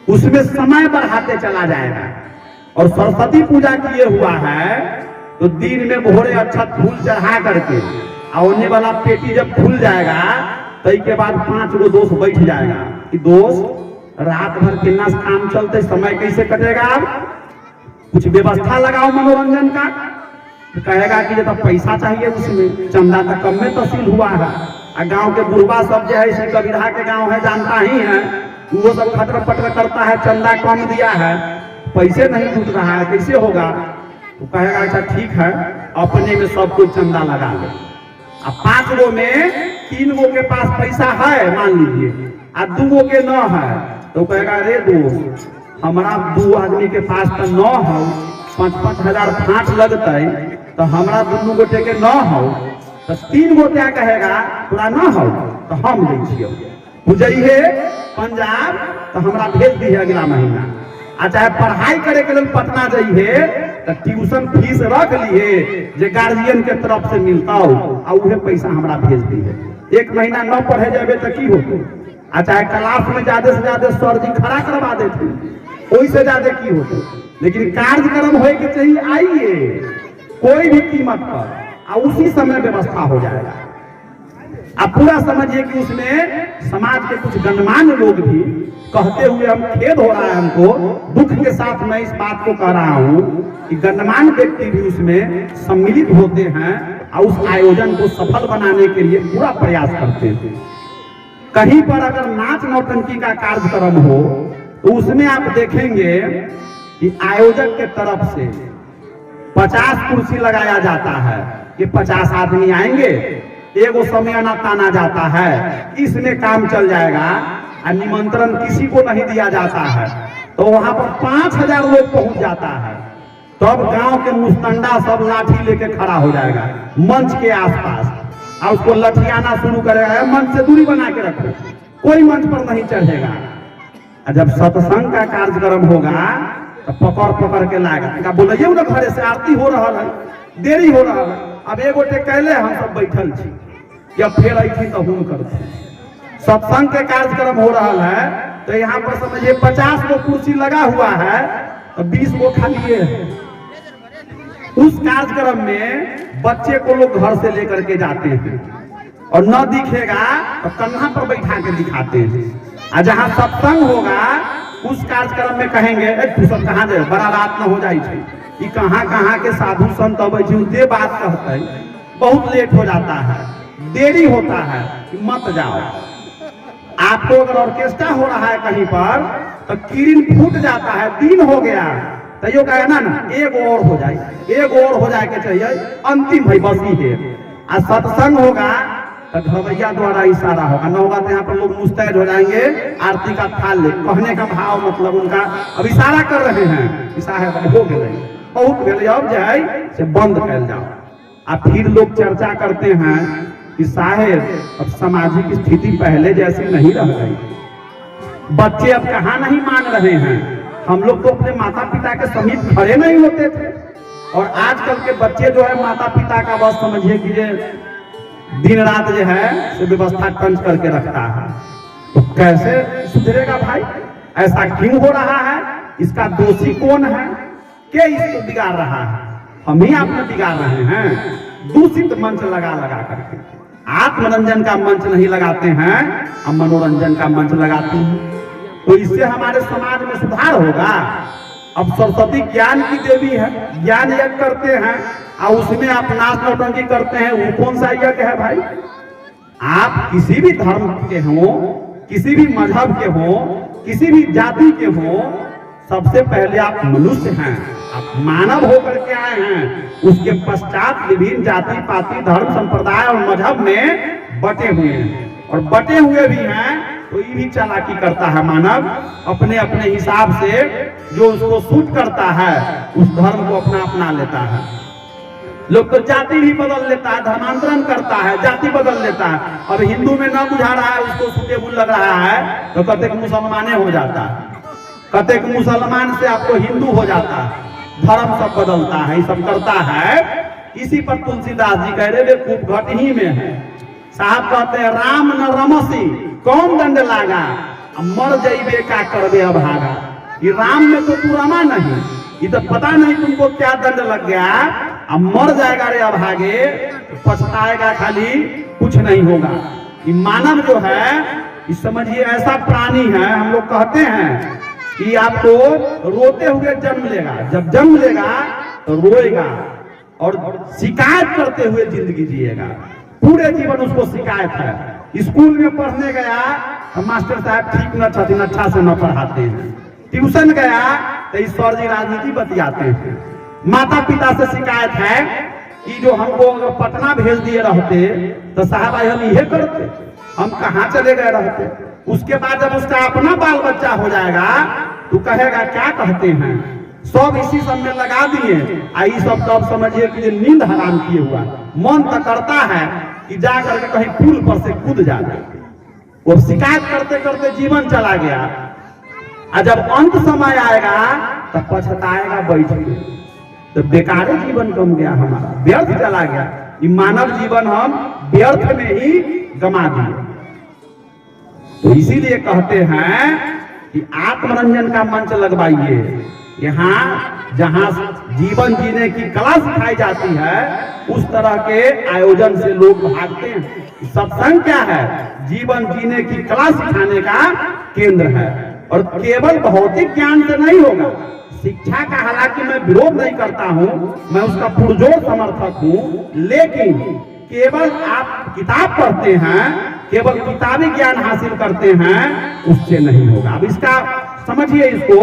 उसमें समय बढ़ाते चला जाएगा। और सरस्वती पूजा किए हुआ है तो दिन में भोरे अच्छा फूल चढ़ा करके, होने वाला पेटी जब खुल जाएगा तो के बाद 5 गो दोस्त बैठ जाएगा कि दोस्त रात भर कितना काम चलते, समय कैसे कटेगा, अब कुछ व्यवस्था लगाओ मनोरंजन का। तो कहेगा कि जब पैसा चाहिए उसमें, चंदा तक कम में तहसील हुआ है, और गांव के बुढ़वा सब जो है इसी कबीरा के गांव है जानता ही है, वो सब खटर पटर करता है, चंदा कम दिया है, पैसे नहीं जुट रहा है, कैसे होगा? तो कहेगा अच्छा ठीक है अपने में सब कुछ चंदा लगा ले। अब 5 गो में 3 गो के पास पैसा है मान लीजिए, और 2 गो के न है, तो कहेगा अरे दोस्त हमारा 2 आदमी के पास तो न हो, 5-5 हजार फाँट लगते, तो हमारा 2 गोटे के न हो, तो 3 गो क्या कहेगा पूरा न हो तो हम दे बुझे पंजाब तो हमरा भेज दी अगला महीना। आ चाहे पढ़ाई करे के लिए पटना जाइए तो ट्यूशन फीस रख लिए जे गार्जियन के तरफ से मिलता हो, और उहे पैसा हमरा भेज दी। 1 महीना न पढ़े जाबे तो की होते? आ चाहे क्लास में ज्यादा से ज्यादा सर जी खड़ा करवा देते, ओई से ज्यादा की होते? लेकिन कार्यक्रम होए के चाहिए आइए कोई भी कीमत पर, और उसी समय व्यवस्था हो जाएगा। आप पूरा समझिए कि उसमें समाज के कुछ गणमान्य लोग भी कहते हुए हम खेद हो रहा है हमको, दुख के साथ मैं इस बात को कह रहा हूं कि गणमान्य व्यक्ति भी उसमें सम्मिलित होते हैं और उस आयोजन को सफल बनाने के लिए पूरा प्रयास करते हैं। कहीं पर अगर नाच नौटंकी का कार्यक्रम हो तो उसमें आप देखेंगे कि आयोजक के तरफ से 50 कुर्सी लगाया जाता है कि 50 आदमी आएंगे, एगो समय ताना जाता है, इसमें काम चल जाएगा। और निमंत्रण किसी को नहीं दिया जाता है, तो वहां पर 5000 लोग पहुंच जाता है, तब गांव के मुस्तंडा सब लाठी लेके खड़ा हो जाएगा मंच के आसपास और उसको लठियाना शुरू करेगा, मंच से दूरी बना के रखो, कोई मंच पर नहीं चढ़ेगा। और जब सत्संग का कार्यक्रम होगा तो पकड़ पकड़ के लाएगा, बोलिए ना घरे से आरती हो रहा है, देरी हो रहा है, अब एगो टेकैले हम सब बैठल छी, या फिर आई तो हम करते सत्संग के कार्यक्रम हो रहा है, तो यहाँ पर समझिए 50 गो कुर्सी लगा हुआ है तो 20 गो खाली है। उस कार्यक्रम में बच्चे को लोग घर से लेकर के जाते हैं और न दिखेगा तो कन्हा पर बैठा के दिखाते हैं, और जहाँ सत्संग होगा उस कार्यक्रम में कहेंगे तू सब कहाँ जाए, बड़ा रात न हो जाए, कहाँ के साधु संत अब दे बात कहते, बहुत लेट हो जाता है, देरी होता है, मत जाओ। आपको अगर ऑर्केस्ट्रा हो रहा है कहीं पर तो किरण फूट जाता है, दिन हो गया तो यो कहे ना एक और हो जाए, एक और हो जाए के चाहिए, अंतिम है बस ही है। और सत्संग होगा तो घरवैया द्वारा इशारा होगा, न होगा तो यहाँ पर लोग मुस्तैद हो जाएंगे, आरती का थाल ले, कहने का भाव मतलब उनका अब इशारा कर रहे हैं, इशारा हो गए बहुत गए, अब जाए से बंद कर जाओ। अब फिर लोग चर्चा करते हैं कि साहेब अब सामाजिक स्थिति पहले जैसी नहीं रह गई, बच्चे अब कहाँ नहीं मान रहे हैं, हम लोग तो अपने माता पिता के समीप खड़े नहीं होते थे, और आजकल के बच्चे जो है माता पिता का बस समझिए कि दिन रात जो है से व्यवस्था कंच करके रखता है, तो कैसे सुधरेगा भाई? ऐसा क्यों हो रहा है? इसका दोषी कौन है? क्या इसको बिगाड़ रहा है? हम ही आपने बिगाड़ रहे हैं, दूषित मंच लगा लगा करके। आप मनोरंजन का मंच नहीं लगाते हैं, हम मनोरंजन का मंच लगाते हैं, तो इससे हमारे समाज में सुधार होगा। अब सरस्वती ज्ञान की देवी है, ज्ञान यज्ञ करते हैं और उसमें आप नाच नौटंकी करते हैं, वो कौन सा यज्ञ है भाई? आप किसी भी धर्म के हो, किसी भी मजहब के हो, किसी भी जाति के हो, सबसे पहले आप मनुष्य हैं, आप मानव होकर के आए हैं, उसके पश्चात विभिन्न जाति पाति धर्म संप्रदाय और मजहब में बटे हुए हैं, और बटे हुए भी हैं तो ये भी चालाकी करता है मानव, अपने अपने हिसाब से जो उसको सूट करता है उस धर्म को अपना अपना लेता है। लोग तो जाति भी बदल लेता है, धर्मांतरण करता है, जाति बदल लेता है, अब हिंदू में न बुझा रहा है, उसको सूटेबुल लग रहा है तो कहते मुसलमाने हो जाता है, कहते मुसलमान से आपको हिंदू हो जाता है, धर्म सब बदलता है, सब करता है। इसी पर तुलसीदास जी कह रहे खूब घट ही में है, साहब कहते हैं राम न रमसी कौन दंड लागा, मर जाइबे का करबे अभागा। ये राम में तो तू रमा नहीं, ये तो पता नहीं तुमको क्या दंड लग गया, अब मर जाएगा रे अभागे, पछताएगा खाली, कुछ नहीं होगा। ये मानव जो है ये समझिए ऐसा प्राणी है, हम लोग कहते हैं कि आपको रोते हुए जन्म लेगा, जब जन्म लेगा तो रोएगा और शिकायत करते हुए जिंदगी जिएगा, पूरे जीवन उसको शिकायत है। स्कूल में पढ़ने गया तो मास्टर साहब ठीक न छथिन, अच्छा से न पढ़ाते हैं, ट्यूशन गया तो ईश्वर जी राजनीति बतियाते हैं, माता पिता से शिकायत है कि जो हमको अगर पटना भेज दिए रहते तो साहब हम ये करते, हम कहाँ चले गए रहते। उसके बाद जब उसका अपना बाल बच्चा हो जाएगा तो कहेगा क्या कहते हैं, सब इसी सब में लगा दिए, आई सब तब समझिए कि नींद हराम किए हुआ, मन तो करता है कि जा करके कहीं पुल पर से कूद जाए, वो शिकायत करते करते जीवन चला गया, और जब अंत समय आएगा तो पछताएगा बैठ के, तो बेकार जीवन कम गया हमारा, व्यर्थ चला गया, ये मानव जीवन हम व्यर्थ में ही गमा दिए। तो इसीलिए कहते हैं कि आत्मरंजन का मंच लगवाइए, यहाँ जहाँ जीवन जीने की कला सिखाई जाती है उस तरह के आयोजन से लोग भागते हैं। सत्संग क्या है? जीवन जीने की कला सिखाने का केंद्र है, और केवल भौतिक ज्ञान से नहीं होगा। शिक्षा का हालांकि मैं विरोध नहीं करता हूँ, मैं उसका पुरजोर समर्थक हूँ, लेकिन केवल आप किताब पढ़ते हैं, केवल किताबी ज्ञान हासिल करते हैं, उससे नहीं होगा। अब इसका समझिए, इसको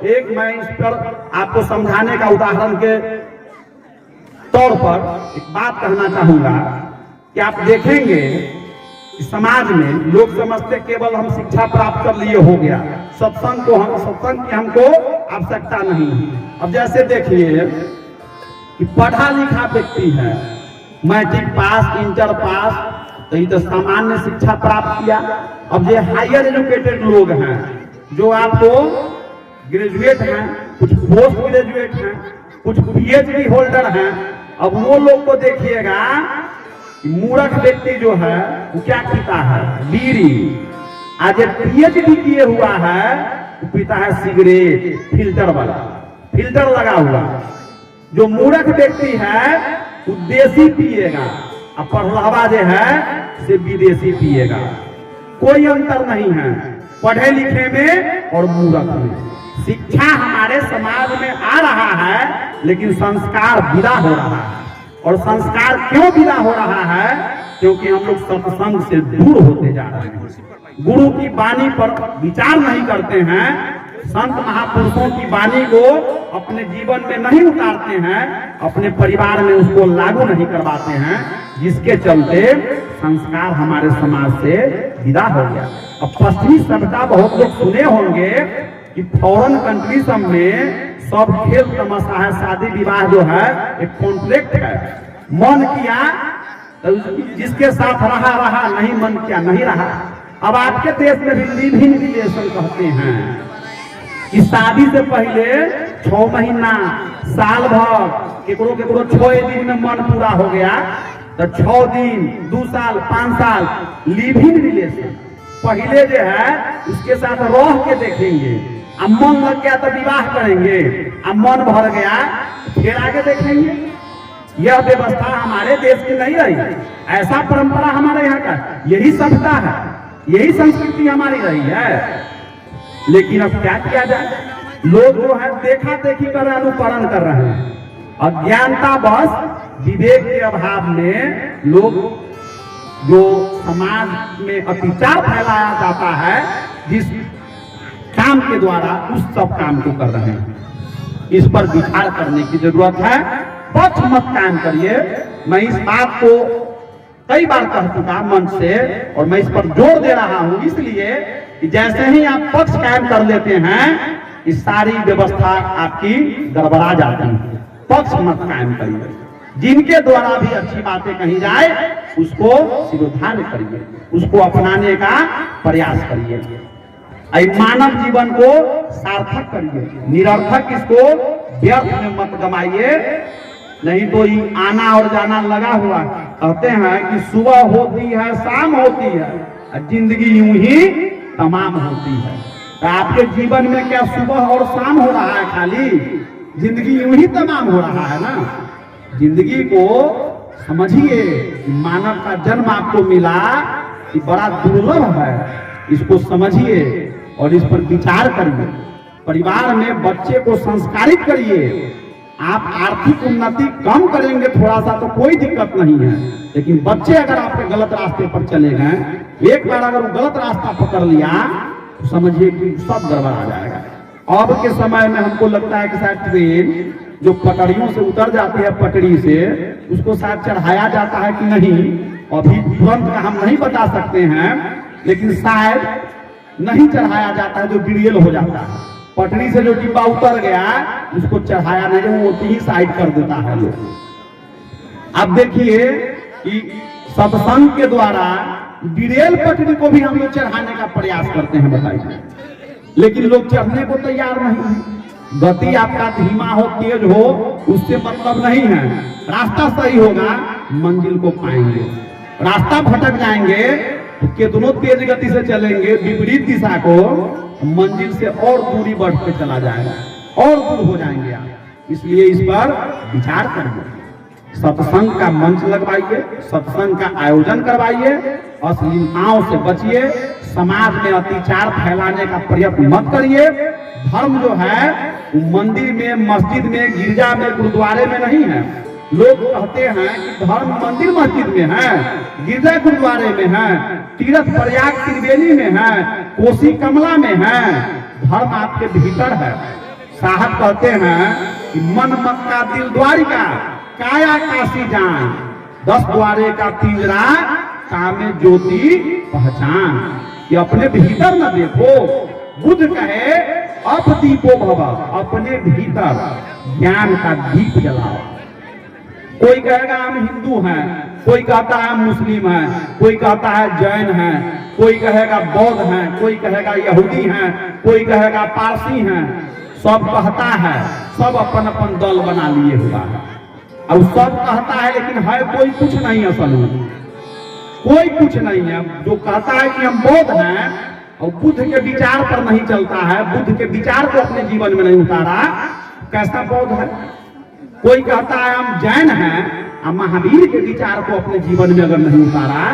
एक मैं इस पर आपको समझाने का उदाहरण के तौर पर एक बात कहना चाहूंगा कि आप देखेंगे इस समाज में लोग समझते केवल हम शिक्षा प्राप्त कर लिए हो गया, सत्संग की हमको आवश्यकता नहीं है। अब जैसे देखिए कि पढ़ा लिखा व्यक्ति है, मैट्रिक पास, इंटर पास, तो ये तो सामान्य शिक्षा प्राप्त किया। अब ये हायर एजुकेटेड लोग हैं जो आपको ग्रेजुएट हैं, कुछ पोस्ट ग्रेजुएट हैं, कुछ पीएचडी होल्डर हैं। अब वो लोग को देखिएगा, मूर्ख व्यक्ति जो है वो क्या पीता है? बीड़ी। आज पीएचडी किए हुआ है वो पीता है सिगरेट, फिल्टर वाला, फिल्टर लगा हुआ। जो मूर्ख व्यक्ति है वो देसी पिएगा, और पढ़लावा जो है से विदेशी पिएगा। कोई अंतर नहीं है पढ़े लिखे में और मूर्ख में। शिक्षा हमारे समाज में आ रहा है, लेकिन संस्कार विदा हो रहा है। और संस्कार क्यों विदा हो रहा है? क्योंकि हम लोग सत्संग से दूर होते जा रहे हैं, गुरु की वाणी पर विचार नहीं करते हैं, संत महापुरुषों की वाणी को अपने जीवन में नहीं उतारते हैं, अपने परिवार में उसको लागू नहीं करवाते हैं, जिसके चलते संस्कार हमारे समाज से विदा हो गया। अब पश्चिमी सभ्यता बहुत लोग सुने होंगे कि फॉरेन कंट्री सब में सब खेल तमाशा है, शादी विवाह जो है एक कॉन्ट्रैक्ट है। मन किया तो जिसके साथ रहा, नहीं मन किया नहीं रहा। अब आपके देश में भी लिव इन रिलेशन कहते हैं कि शादी से पहले 6 महीना, साल भर, केकरो 6 दिन में मन पूरा हो गया तो 6 दिन, 2 साल, 5 साल लिव इन रिलेशन। पहले जो है उसके साथ रह के देखेंगे, अब मन लग गया तो विवाह करेंगे, अब मन भर गया फिर आगे देखेंगे। यह व्यवस्था हमारे देश की नहीं रही, ऐसा परंपरा हमारे यहाँ का, यही सभ्यता है, यही संस्कृति हमारी रही है। लेकिन अब क्या किया जाए? लोग जो है देखा देखी कर अनुकरण कर रहे हैं। अज्ञानता बस, विवेक के अभाव में लोग जो समाज में अतिचार फैलाया जाता है, जिस काम के द्वारा उस सब काम को कर रहे हैं। इस पर विचार करने की जरूरत है। पक्ष मत कायम करिए। मैं इस बात को कई बार कह चुका मंच से, और मैं इस पर जोर दे रहा हूं इसलिए कि जैसे ही आप पक्ष कायम कर लेते हैं, इस सारी व्यवस्था आपकी गड़बड़ा जाती है। पक्ष मत कायम करिए, जिनके द्वारा भी अच्छी बातें कही जाए उसको शिरोधार्य करिए, उसको अपनाने का प्रयास करिए। मानव जीवन को सार्थक करिए, निरर्थक इसको व्यर्थ में मत गमाइए। नहीं तो ये आना और जाना लगा हुआ। कहते हैं कि सुबह होती है, शाम होती है, जिंदगी यूं ही तमाम होती है। तो आपके जीवन में क्या सुबह और शाम हो रहा है? खाली जिंदगी यूं ही तमाम हो रहा है ना। जिंदगी को समझिए, मानव का जन्म आपको मिला कि बड़ा दुर्लभ है, इसको समझिए और इस पर विचार करिए। परिवार में बच्चे को संस्कारित करिए। आप आर्थिक उन्नति कम करेंगे थोड़ा सा तो कोई दिक्कत नहीं है, लेकिन बच्चे अगर आपके गलत रास्ते पर चले गए, एक बार अगर वो गलत रास्ता पकड़ लिया तो समझिए कि सब गड़बड़ आ जाएगा। अब के समय में हमको लगता है कि शायद ट्रेन जो पटरियों से उतर जाती है, पटरी से उसको शायद चढ़ाया जाता है कि नहीं, अभी तुरंत का हम नहीं बता सकते हैं, लेकिन शायद नहीं चढ़ाया जाता है, जो डिटेल हो जाता है। पटरी से जो डिब्बा उतर गया उसको चढ़ाया नहीं, वो ही साइड कर देता है लोग। अब देखिए कि सत्संग के द्वारा डिरेल पटरी को भी हम लोग चढ़ाने का प्रयास करते हैं, बताइए, लेकिन लोग चढ़ने को तैयार नहीं है। गति आपका धीमा हो, तेज हो, उससे मतलब नहीं है। रास्ता सही होगा, मंजिल को पाएंगे। रास्ता भटक जाएंगे तो कितनों तेज गति से चलेंगे विपरीत दिशा को, मंजिल से और दूरी बढ़ते चला जाएगा, और दूर हो जाएंगे आप। इसलिए इस पर विचार करिए। सत्संग का मंच लगवाइए, सत्संग का आयोजन करवाइए, अश्लीलताओं से बचिए, समाज में अतिचार फैलाने का प्रयत्न मत करिए। धर्म जो है मंदिर में, मस्जिद में, गिरजा में, गुरुद्वारे में नहीं है। लोग कहते हैं कि धर्म मंदिर मस्जिद में है, गिरजा गुरुद्वारे में है, तीर्थ प्रयाग त्रिवेणी में है, कोसी कमला में है। धर्म आपके भीतर है। साहब कहते हैं कि मन मक्का दिल द्वारिका, काया काशी जान, 10 द्वारे का पिंजरा कामे ज्योति पहचान, कि अपने भीतर न देखो। बुद्ध कहे अप दीपो भव, अपने भीतर ज्ञान का दीप जलाओ। कोई कहेगा हम हिंदू हैं, कोई कहता है मुस्लिम है, कोई कहता है जैन है, कोई कहेगा बौद्ध हैं, कोई कहेगा यहूदी हैं, कोई कहेगा पारसी हैं। सब कहता है, सब अपन अपन दल बना लिए हुआ है। अब सब कहता है लेकिन है कोई कुछ नहीं, असल में कोई कुछ नहीं है। जो कहता है कि हम बौद्ध हैं और बुद्ध के विचार पर नहीं चलता है, बुद्ध के विचार को अपने जीवन में नहीं उतारा, कैसा बौद्ध है? कोई कहता है हम जैन हैं और महावीर के विचार को अपने जीवन में अगर नहीं उतारा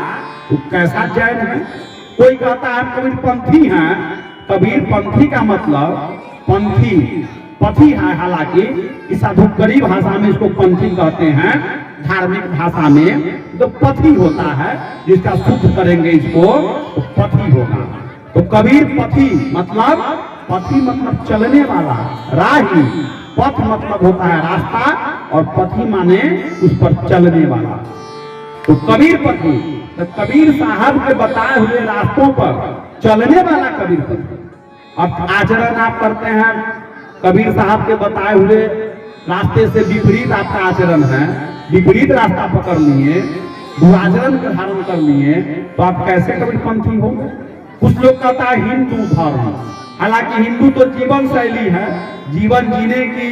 तो कैसा जैन है? कोई कहता है हम कबीरपंथी हैं। कबीरपंथी का मतलब पंथी, पथी है, हालांकि इस साधुकरी भाषा में इसको पंथी कहते हैं, धार्मिक भाषा में तो पथी होता है। जिसका शुद्ध करेंगे इसको तो पथी होगा। तो कबीर पथी मतलब, पथी मतलब चलने वाला, राही। पथ मतलब होता है रास्ता और पथी माने उस पर चलने वाला। तो कबीर पथी, तो कबीर साहब के बताए हुए रास्तों पर चलने वाला कबीर पथी। अब आचरण आप करते हैं, कबीर साहब के बताए हुए रास्ते से विपरीत आपका आचरण है, विपरीत रास्ता पकड़ लिए, दुराचरण का धारण कर लिए, तो आप कैसे कबीरपंथी हो? कुछ लोग कहता है हिंदू धर्म, हालांकि हिंदू तो जीवन शैली है, जीवन जीने की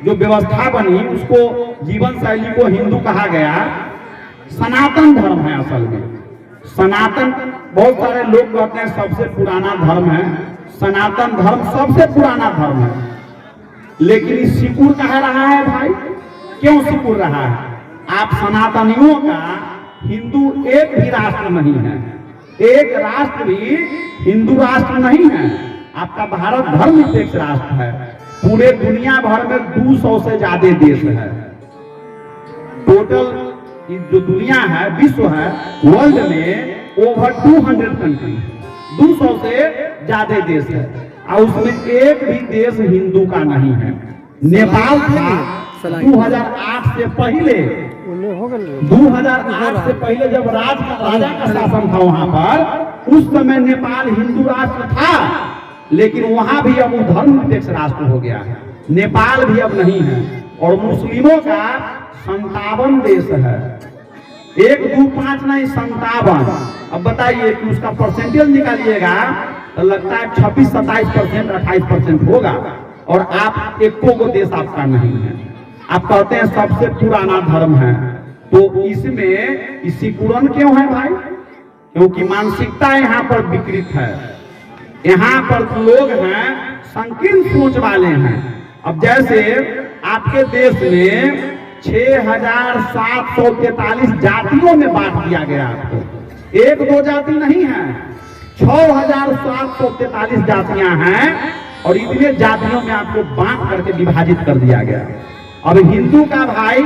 जो व्यवस्था बनी उसको जीवन शैली को हिंदू कहा गया। सनातन धर्म है असल में। सनातन, बहुत सारे लोग कहते हैं सबसे पुराना धर्म है, सनातन धर्म सबसे पुराना धर्म है, लेकिन सिकुड़ कह रहा है भाई। क्यों सिकुड़ रहा है? आप सनातनियों का हिंदू एक भी राष्ट्र नहीं है, एक राष्ट्र भी हिंदू राष्ट्र नहीं है। आपका भारत धर्मनिरपेक्ष राष्ट्र है। पूरे दुनिया भर में 200 से ज्यादा देश है। टोटल जो दुनिया है, विश्व है, वर्ल्ड में ओवर 200 कंट्री, 200 से ज्यादा देश है और उसमें एक भी देश हिंदू का नहीं है। नेपाल था 2008 से पहले, 2008 से पहले जब राजा का शासन था वहां पर, उस समय नेपाल हिंदू राष्ट्र था, लेकिन वहां भी अब धर्मनिरपेक्ष राष्ट्र हो गया है। नेपाल भी अब नहीं है। और मुस्लिमों का 57 देश है, 1, 2, 5 नहीं, 57। अब बताइए कि उसका परसेंटेज निकालिएगा तो लगता है 26-27%, 28% होगा। और आप एको को देश आपका नहीं है। आप कहते हैं सबसे पुराना धर्म है, तो इसमें सिकुड़न क्यों है भाई? क्योंकि मानसिकता यहाँ पर विकृत है। यहाँ पर लोग हैं संकीर्ण सोच वाले हैं। अब जैसे आपके देश में 6743 जातियों में बांट दिया गया आपको, 1-2 जाति नहीं है, 6743 जातियां हैं और इतने जातियों में आपको बांट करके विभाजित कर दिया गया। अब हिंदू का भाई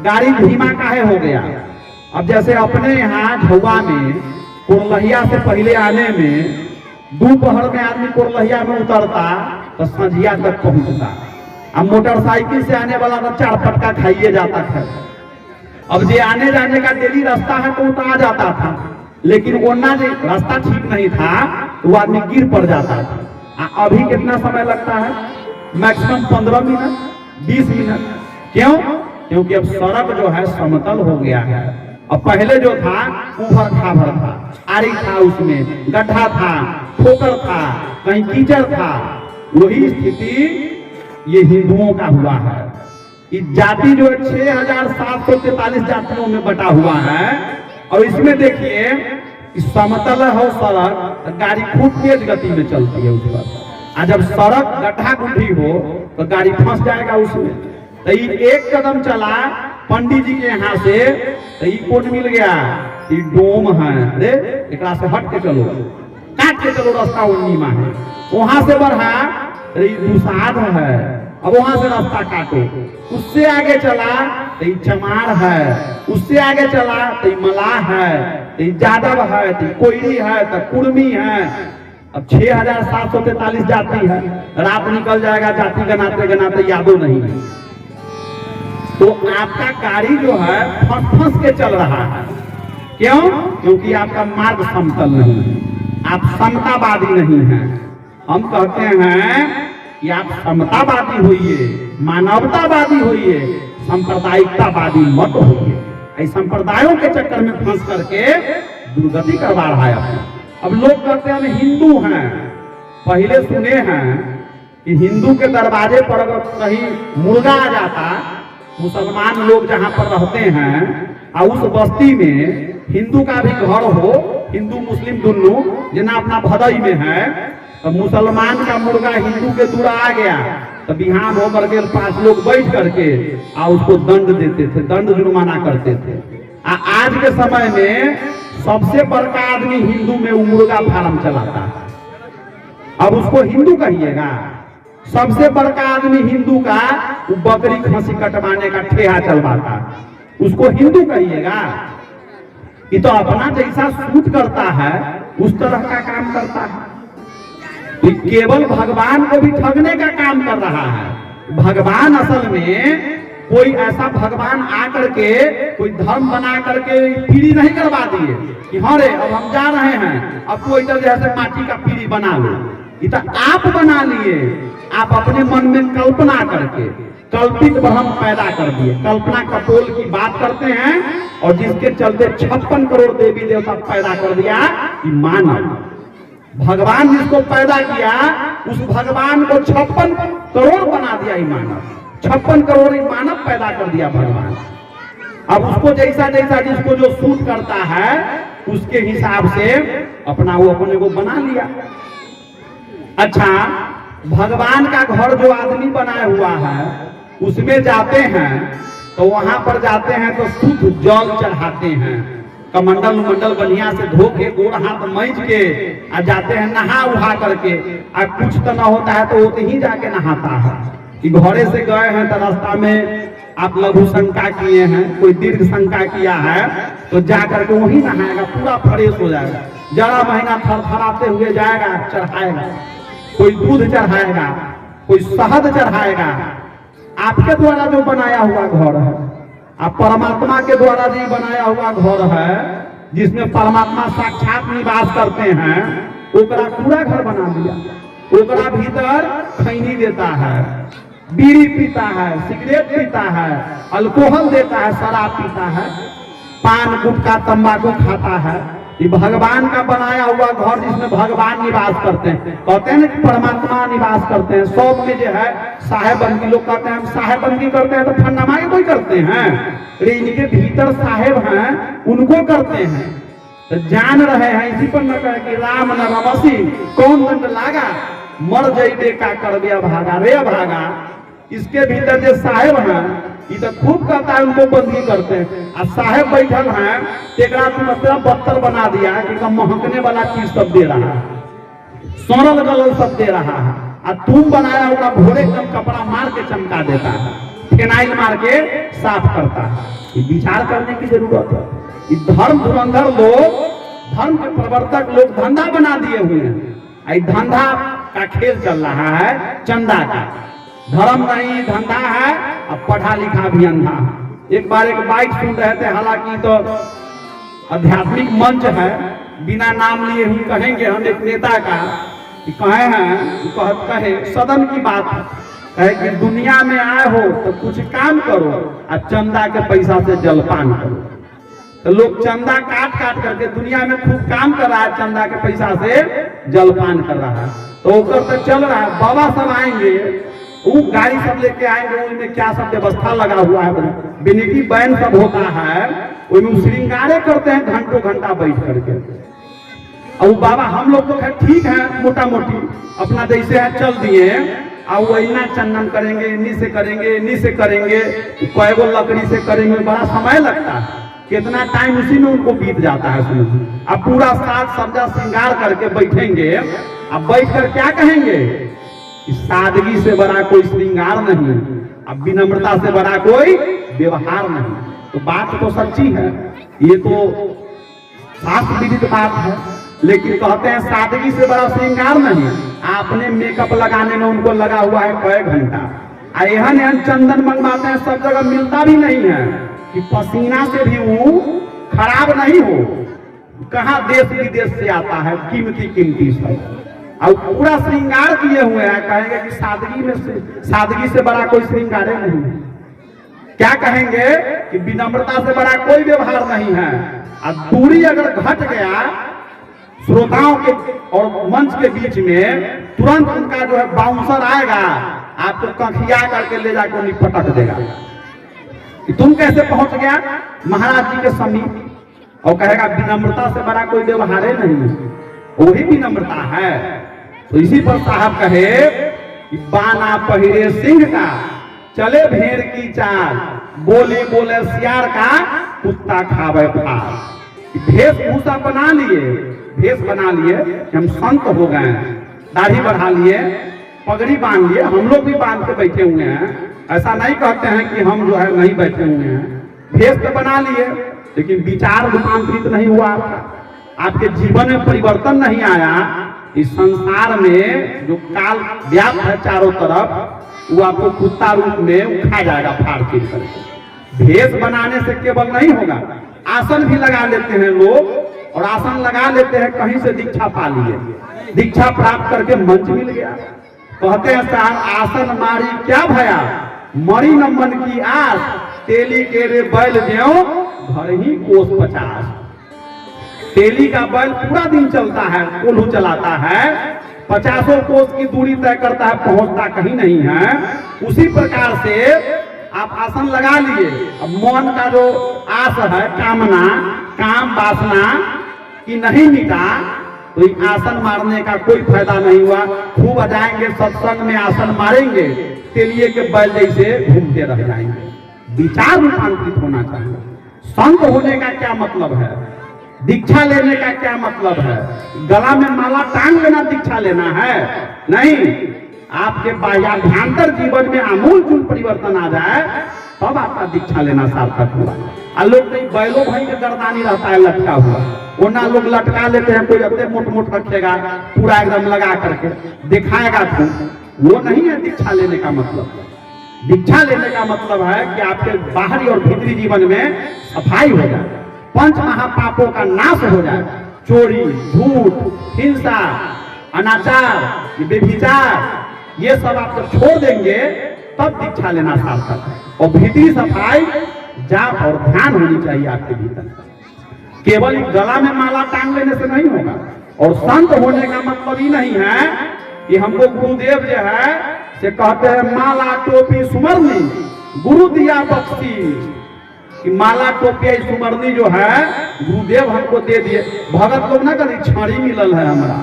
गाड़ी धीमा काहे हो गया? अब जैसे अपने यहाँ झुआ में कुरलहिया से पहले आने में दोपहर में आदमी कुरलहिया में उतरता तो संझिया तक पहुंचता। अब मोटरसाइकिल से आने वाला तो 4 फटका खाइए जाता था। अब जे आने जाने का डेली रास्ता है तो वो आ जाता था, लेकिन ओना जो रास्ता ठीक नहीं था तो वो आदमी गिर पड़ जाता था। अभी कितना समय लगता है? Maximum 15 minute, 20 minute. क्यों? क्योंकि अब सड़क जो है समतल हो गया है। अब पहले जो था ऊपर खाभर था, आरी था, उसमें गड्ढा था, ठोकर था, कहीं कीचड़ था। वही स्थिति ये हिंदुओं का हुआ है। इस जाति जो 6743 जातियों में बटा हुआ है। और इसमें देखिए समतल हो सड़क, गाड़ी खूब तेज गति में चलती है उस पर। और जब सड़क गड्ढा गुड्ढी हो तो गाड़ी फंस जाएगा उसमें। तो ये एक कदम चला पंडित जी के यहाँ से, तो ये कौन मिल गया? ये डोम है, अरे एक से हट के चलो, काट के चलो, रास्ता उन्नीमा है। वहां से बढ़ा दुसाध है, अब वहां से रास्ता काटो। उससे आगे चला तो चमार है, उससे आगे चला तो मलाह है, तो जादव है, तो कोयरी है, तो कुर्मी है। अब 6743 जाति है। रात निकल जाएगा जाति गनाते गनाते यादों नहीं है। तो आपका गाड़ी जो है फंस फंस के चल रहा है। क्यों? क्योंकि आपका मार्ग समतल नहीं है, आप समतावादी नहीं हैं। हम कहते हैं कि आप समतावादी होइए, मानवतावादी होइए, सांप्रदायिकतावादी मत होइए। ऐसे संप्रदायों के चक्कर में फंस करके दुर्गति करवा रहा है अपना। अब लोग कहते हैं हम हिंदू हैं। पहले सुने हैं कि हिंदू के दरवाजे पर अगर कहीं मुर्गा आ जाता, मुसलमान लोग जहां पर रहते हैं और उस बस्ती में हिंदू का भी घर हो, हिंदू मुस्लिम दोनों जना अपना भदई में है, तो मुसलमान का मुर्गा हिंदू के दूर आ गया तो बिहान होकर के 5 लोग बैठ करके उसको दंड देते थे, दंड जुर्माना करते थे। आज के समय में सबसे बड़का आदमी हिंदू में मुर्गा फार्म चलाता है। अब उसको हिंदू कहिएगा? सबसे बड़का आदमी हिंदू का बकरी खसी कटवाने का ठेहा चलवाता है, उसको हिंदू कहिएगा? ये तो अपना जैसा सूट करता है उस तरह का काम करता है। तो केवल भगवान को भी ठगने का काम कर रहा है। भगवान असल में कोई ऐसा भगवान आकर के कोई धर्म बना करके पीढ़ी नहीं करवा दिए कि हाँ रे अब हम जा रहे हैं, अब कोई इधर जैसे माटी का पीढ़ी बना लो। ये तो आप बना लिए, आप अपने मन में कल्पना करके कल्पित भ्रम पैदा कर दिए। कल्पना कपोल की बात करते हैं और जिसके चलते 56 करोड़ देवी देवता पैदा कर दिया कि मानव। भगवान जिसको पैदा किया उस भगवान को 56 करोड़ बना दिया। मानव 56 करोड़ मानव पैदा कर दिया भगवान। अब उसको जैसा जैसा जिसको जो सूट करता है उसके हिसाब से अपना वो अपने को बना लिया। अच्छा, भगवान का घर जो आदमी बनाया हुआ है उसमें जाते हैं तो वहां पर जाते हैं तो शुद्ध जल चढ़ाते हैं, कमंडल मंडल बढ़िया से धो के गोड़ हाथ मैज के जाते हैं नहा उहा करके। कुछ तो ना होता है तो वो ही जाके नहाता है कि घरे से गए हैं तो रास्ता में आप लघु शंका किए हैं, कोई दीर्घ शंका किया है तो जा करके वही नहाएगा, पूरा फ्रेश हो जाएगा। जरा महीना थरथराते हुए जाएगा, चढ़ाएगा, कोई दूध चढ़ाएगा, कोई शहद चढ़ाएगा। आपके द्वारा जो बनाया हुआ घर है, आप परमात्मा के द्वारा जो बनाया हुआ घर है जिसमें परमात्मा साक्षात निवास करते हैं, ओकरा पूरा घर बना दिया। ओकरा भीतर खैनी देता है, बीड़ी पीता है, सिगरेट पीता है, अल्कोहल देता है, शराब पीता है, पान गुटखा तंबाकू खाता है। ये भगवान का बनाया हुआ घर जिसमें भगवान निवास करते हैं। कहते हैं ना कि परमात्मा निवास करते हैं। सब में जो है साहेबंदी, लोग कहते हैं हम साहेबंदी करते हैं तो फन्नामा कोई करते हैं, इनके भीतर साहेब हैं उनको करते हैं। तो जान रहे हैं इसी पर न कहे कि राम न रमसी कौन दंड लागा, मर जइबे का कर दिया भागा रे भागा। इसके भीतर जो साहेब हैं ये तो खूब कहता है उनको बंदी करते हैं। और साहेब बैठल हैं तेरा तुम मतलब बदतर बना दिया कि महकने वाला चीज सब दे रहा है, सोनल गलल सब दे रहा है, और तुम बनाया हुआ भोरे एकदम कपड़ा मार के चमका देता है, फिनाइल मार के साफ करता है। ये विचार करने की जरूरत है। ये धर्म धुरंधर लोग, धर्म के प्रवर्तक लोग धंधा बना दिए हुए हैं। धंधा का खेल चल रहा है, चंदा का। धर्म नहीं धंधा है, अब पढ़ा लिखा भी अंधा। एक बार एक बाइट सुन रहे थे, हालांकि तो आध्यात्मिक मंच है, बिना नाम लिए हम कहेंगे, हम एक नेता का कहे हैं, कहे सदन की बात है कि दुनिया में आए हो तो कुछ काम करो और चंदा के पैसा से जलपान करो। तो लोग चंदा काट काट करके दुनिया में खूब काम कर रहा है, चंदा के पैसा से जलपान कर रहा है। तो तो चल रहा है, बाबा सब आएंगे, वो गाड़ी सब लेके आएंगे, उनमें क्या सब व्यवस्था लगा हुआ है, बिनिटी बैन सब होता है, उनमें श्रृंगारे करते हैं घंटों घंटा बैठ करके। और बाबा हम लोग तो ठीक है, मोटा मोटी अपना जैसे है चल दिए, और वो इतना चंदन करेंगे, इन्हीं से करेंगे, इन्हीं से करेंगे, कैगो लकड़ी से करेंगे, बड़ा समय लगता है, कितना टाइम उसी में उनको बीत जाता है। अब पूरा साज सज्जा श्रृंगार करके बैठेंगे, अब बैठ कर क्या कहेंगे, सादगी से बड़ा कोई श्रृंगार नहीं, अब विनम्रता से बड़ा कोई व्यवहार नहीं। तो बात तो सच्ची है, ये तो शास्त्र विदित बात है, लेकिन कहते हैं सादगी से बड़ा श्रृंगार नहीं। आपने मेकअप लगाने में उनको लगा हुआ है कई घंटा, एहन चंदन मंगवाते हैं, सब जगह मिलता भी नहीं है कि पसीना से भी वो खराब नहीं हो। कहाँ देश विदेश से आता है कीमती कीमती सब, और पूरा श्रृंगार किए हुए हैं। कहेंगे कि सादगी से बड़ा कोई श्रृंगार नहीं है। क्या कहेंगे कि विनम्रता से बड़ा कोई व्यवहार नहीं है। और दूरी अगर घट गया श्रोताओं के और मंच के बीच में, तुरंत उनका जो है बाउंसर आएगा, आपको कंखिया करके ले जाकर उन्हें पटक देगा कि तुम कैसे पहुंच गया महाराज जी के समीप, और कहेगा विनम्रता से बड़ा कोई व्यवहार नहीं है, वही विनम्रता है। तो इसी पर साहब कहे कि बाना पहिरे सिंह का, चले भेड़ की चाल, बोली बोले सियार का, कुत्ता खावे फाल। वेशभूषा बना लिए, भेष बना लिए कि हम संत हो गए, दाढ़ी बढ़ा लिए, पगड़ी बांध लिए। हम लोग भी बांध के बैठे हुए हैं, ऐसा नहीं कहते हैं कि हम जो है नहीं बैठे हुए हैं। भेष तो बना लिए, लेकिन विचार रूपांतरित नहीं हुआ आपका, आपके जीवन में परिवर्तन नहीं आया। इस संसार में जो काल व्याप्त है चारों तरफ, वो आपको कुत्ता रूप में खा जाएगा फाड़ चीर करके। भेष बनाने से केवल नहीं होगा, आसन भी लगा लेते हैं लोग, और आसन लगा लेते हैं कहीं से दीक्षा पा लिए, दीक्षा प्राप्त करके मंच मिल गया। कहते हैं साहब आसन मारी क्या भया, मरी न मन की आस, तेली के रे बैल ज्यों घर ही कोस 50। तेली का बैल पूरा दिन चलता है, कोल्हू चलाता है, 50 कोस की दूरी तय करता है, पहुंचता कहीं नहीं है। उसी प्रकार से आप आसन लगा लिए, अब मन का जो आस है, कामना, काम वासना की नहीं मिटा, तो आसन मारने का कोई फायदा नहीं हुआ। खूब आ जाएंगे सत्संग में, आसन मारेंगे, तेलिए के बैल जैसे घूमते रह जाएंगे। विचार रूपांतरित होना चाहिए। संत होने का क्या मतलब है, दीक्षा लेने का क्या मतलब है? गला में माला टांग लेना दीक्षा लेना है? नहीं, आपके बाह्याभ्यंतर जीवन में आमूलचूल परिवर्तन आ जाए तब आपका दीक्षा लेना सार्थक हुआ। लोग नहीं, बैलो भाई के गर्दानी रहता है लटका हुआ, वरना लोग लटका लेते हैं, कोई अपने मोट मोट रखेगा पूरा एकदम लगा करके दिखाएगा खूब, वो नहीं है दीक्षा लेने का मतलब। दीक्षा लेने का मतलब है कि आपके बाहरी और भीतरी जीवन में सफाई हो जाए, पंच महापापों का नाश हो जाए, चोरी, झूठ, हिंसा, अनाचार, व्यभिचार, ये सब आप जब छोड़ देंगे तब दीक्षा लेना सार्थक है। और भीतरी सफाई, जाप और ध्यान होनी चाहिए आपके भीतर। केवल गला में माला टांग लेने से नहीं होगा। और संत होने का मतलब ही नहीं है कि हमको गुरुदेव जो है से कहते हैं माला टोपी सुमरनी गुरु दिया बख्शी, कि माला टोपी सुमरनी जो है गुरुदेव हमको दे दिए। भगत लोग ना कभी छड़ी मिलल है, हमारा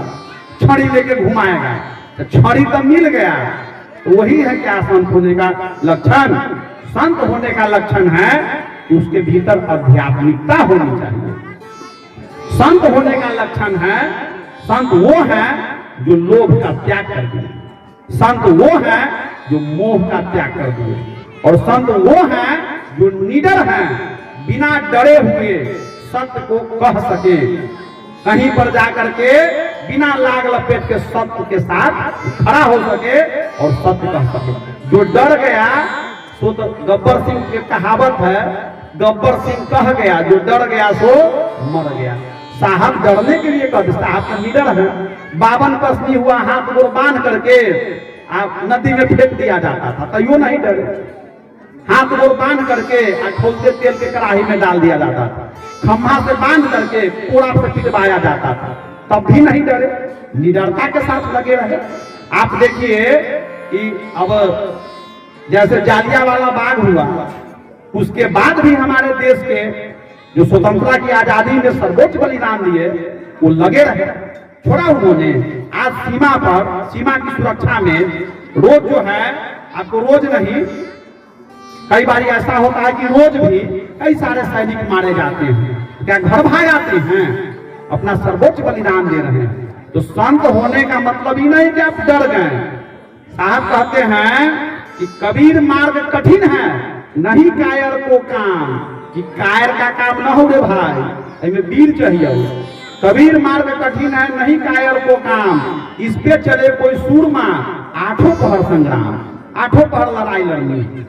छड़ी लेके घुमाएगा, तो छड़ी तो मिल गया, तो वही है क्या संत होने का लक्षण। संत होने का लक्षण है कि उसके भीतर आध्यात्मिकता होनी चाहिए। संत होने का लक्षण है, संत वो है जो लोभ का त्याग कर दिए, संत वो है जो मोह का त्याग कर दिए, और संत वो है जो निडर है, बिना डरे हुए सत्य को कह सके, कहीं पर जाकर के बिना लाग लपेट के सत्य के साथ खड़ा हो सके और सत्य कह सके। जो डर गया, सो तो गब्बर सिंह की कहावत है, गब्बर सिंह कह गया, जो डर गया सो मर गया। साहब डरने के लिए कहते, साहब का निडर है, 52 कसनी हुआ हाथ गोड़ बांध करके आप नदी में फेंक दिया जाता था, तो यूं नहीं डरे, हाथ गोड़ बांध करके खोलते तेल के कड़ाही में डाल दिया जाता था, खम्भा से बांध करके कोड़ा से पिटवाया जाता था, तब भी नहीं डरे, निडरता के साथ लगे रहे। आप देखिए कि अब जैसे जालियांवाला बाग हुआ, उसके बाद भी हमारे देश के जो स्वतंत्रता की आजादी में सर्वोच्च बलिदान दिए, वो लगे रहे, छोड़ा उन्होंने। आज सीमा पर, सीमा की सुरक्षा में रोज जो है, आपको रोज नहीं, कई बार ऐसा होता है कि रोज भी कई सारे सैनिक मारे जाते हैं, क्या घर भाग आते हैं, अपना सर्वोच्च बलिदान दे रहे हैं। तो संत होने का मतलब ही नहीं कि आप डर गए। साहब कहते हैं कि कबीर मार्ग कठिन है, नहीं कायर को काम, कि कायर का काम न हो रे भाई, इसमें वीर चाहिए। कबीर मार्ग कठिन है, नहीं कायर को काम, इस पे चले कोई सूरमा, 8 पहर संग्राम, 8 पहर लड़ाई लड़नी।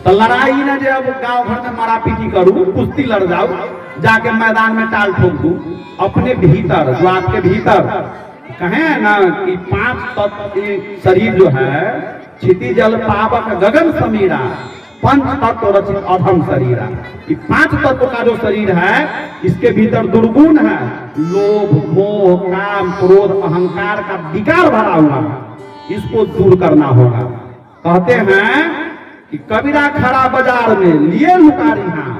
तो लड़ाई न जे अब गांव भर में मारा पीटी करूं, कुश्ती लड़ जाऊं, जाके मैदान में टाल ठोक दूं। अपने भीतर, जो आपके भीतर कहें ना कि 5 तत्व शरीर जो है, क्षिति जल पावक गगन समीरा, पंच तत्व रचित अधम शरीरा। ये 5 तत्व का जो शरीर है, इसके भीतर दुर्गुण है, लोभ मोह काम क्रोध अहंकार का विकार भरा हुआ है। इसको दूर करना होगा। कहते हैं कि कबीरा खड़ा बाजार में लिए लुकारी हां,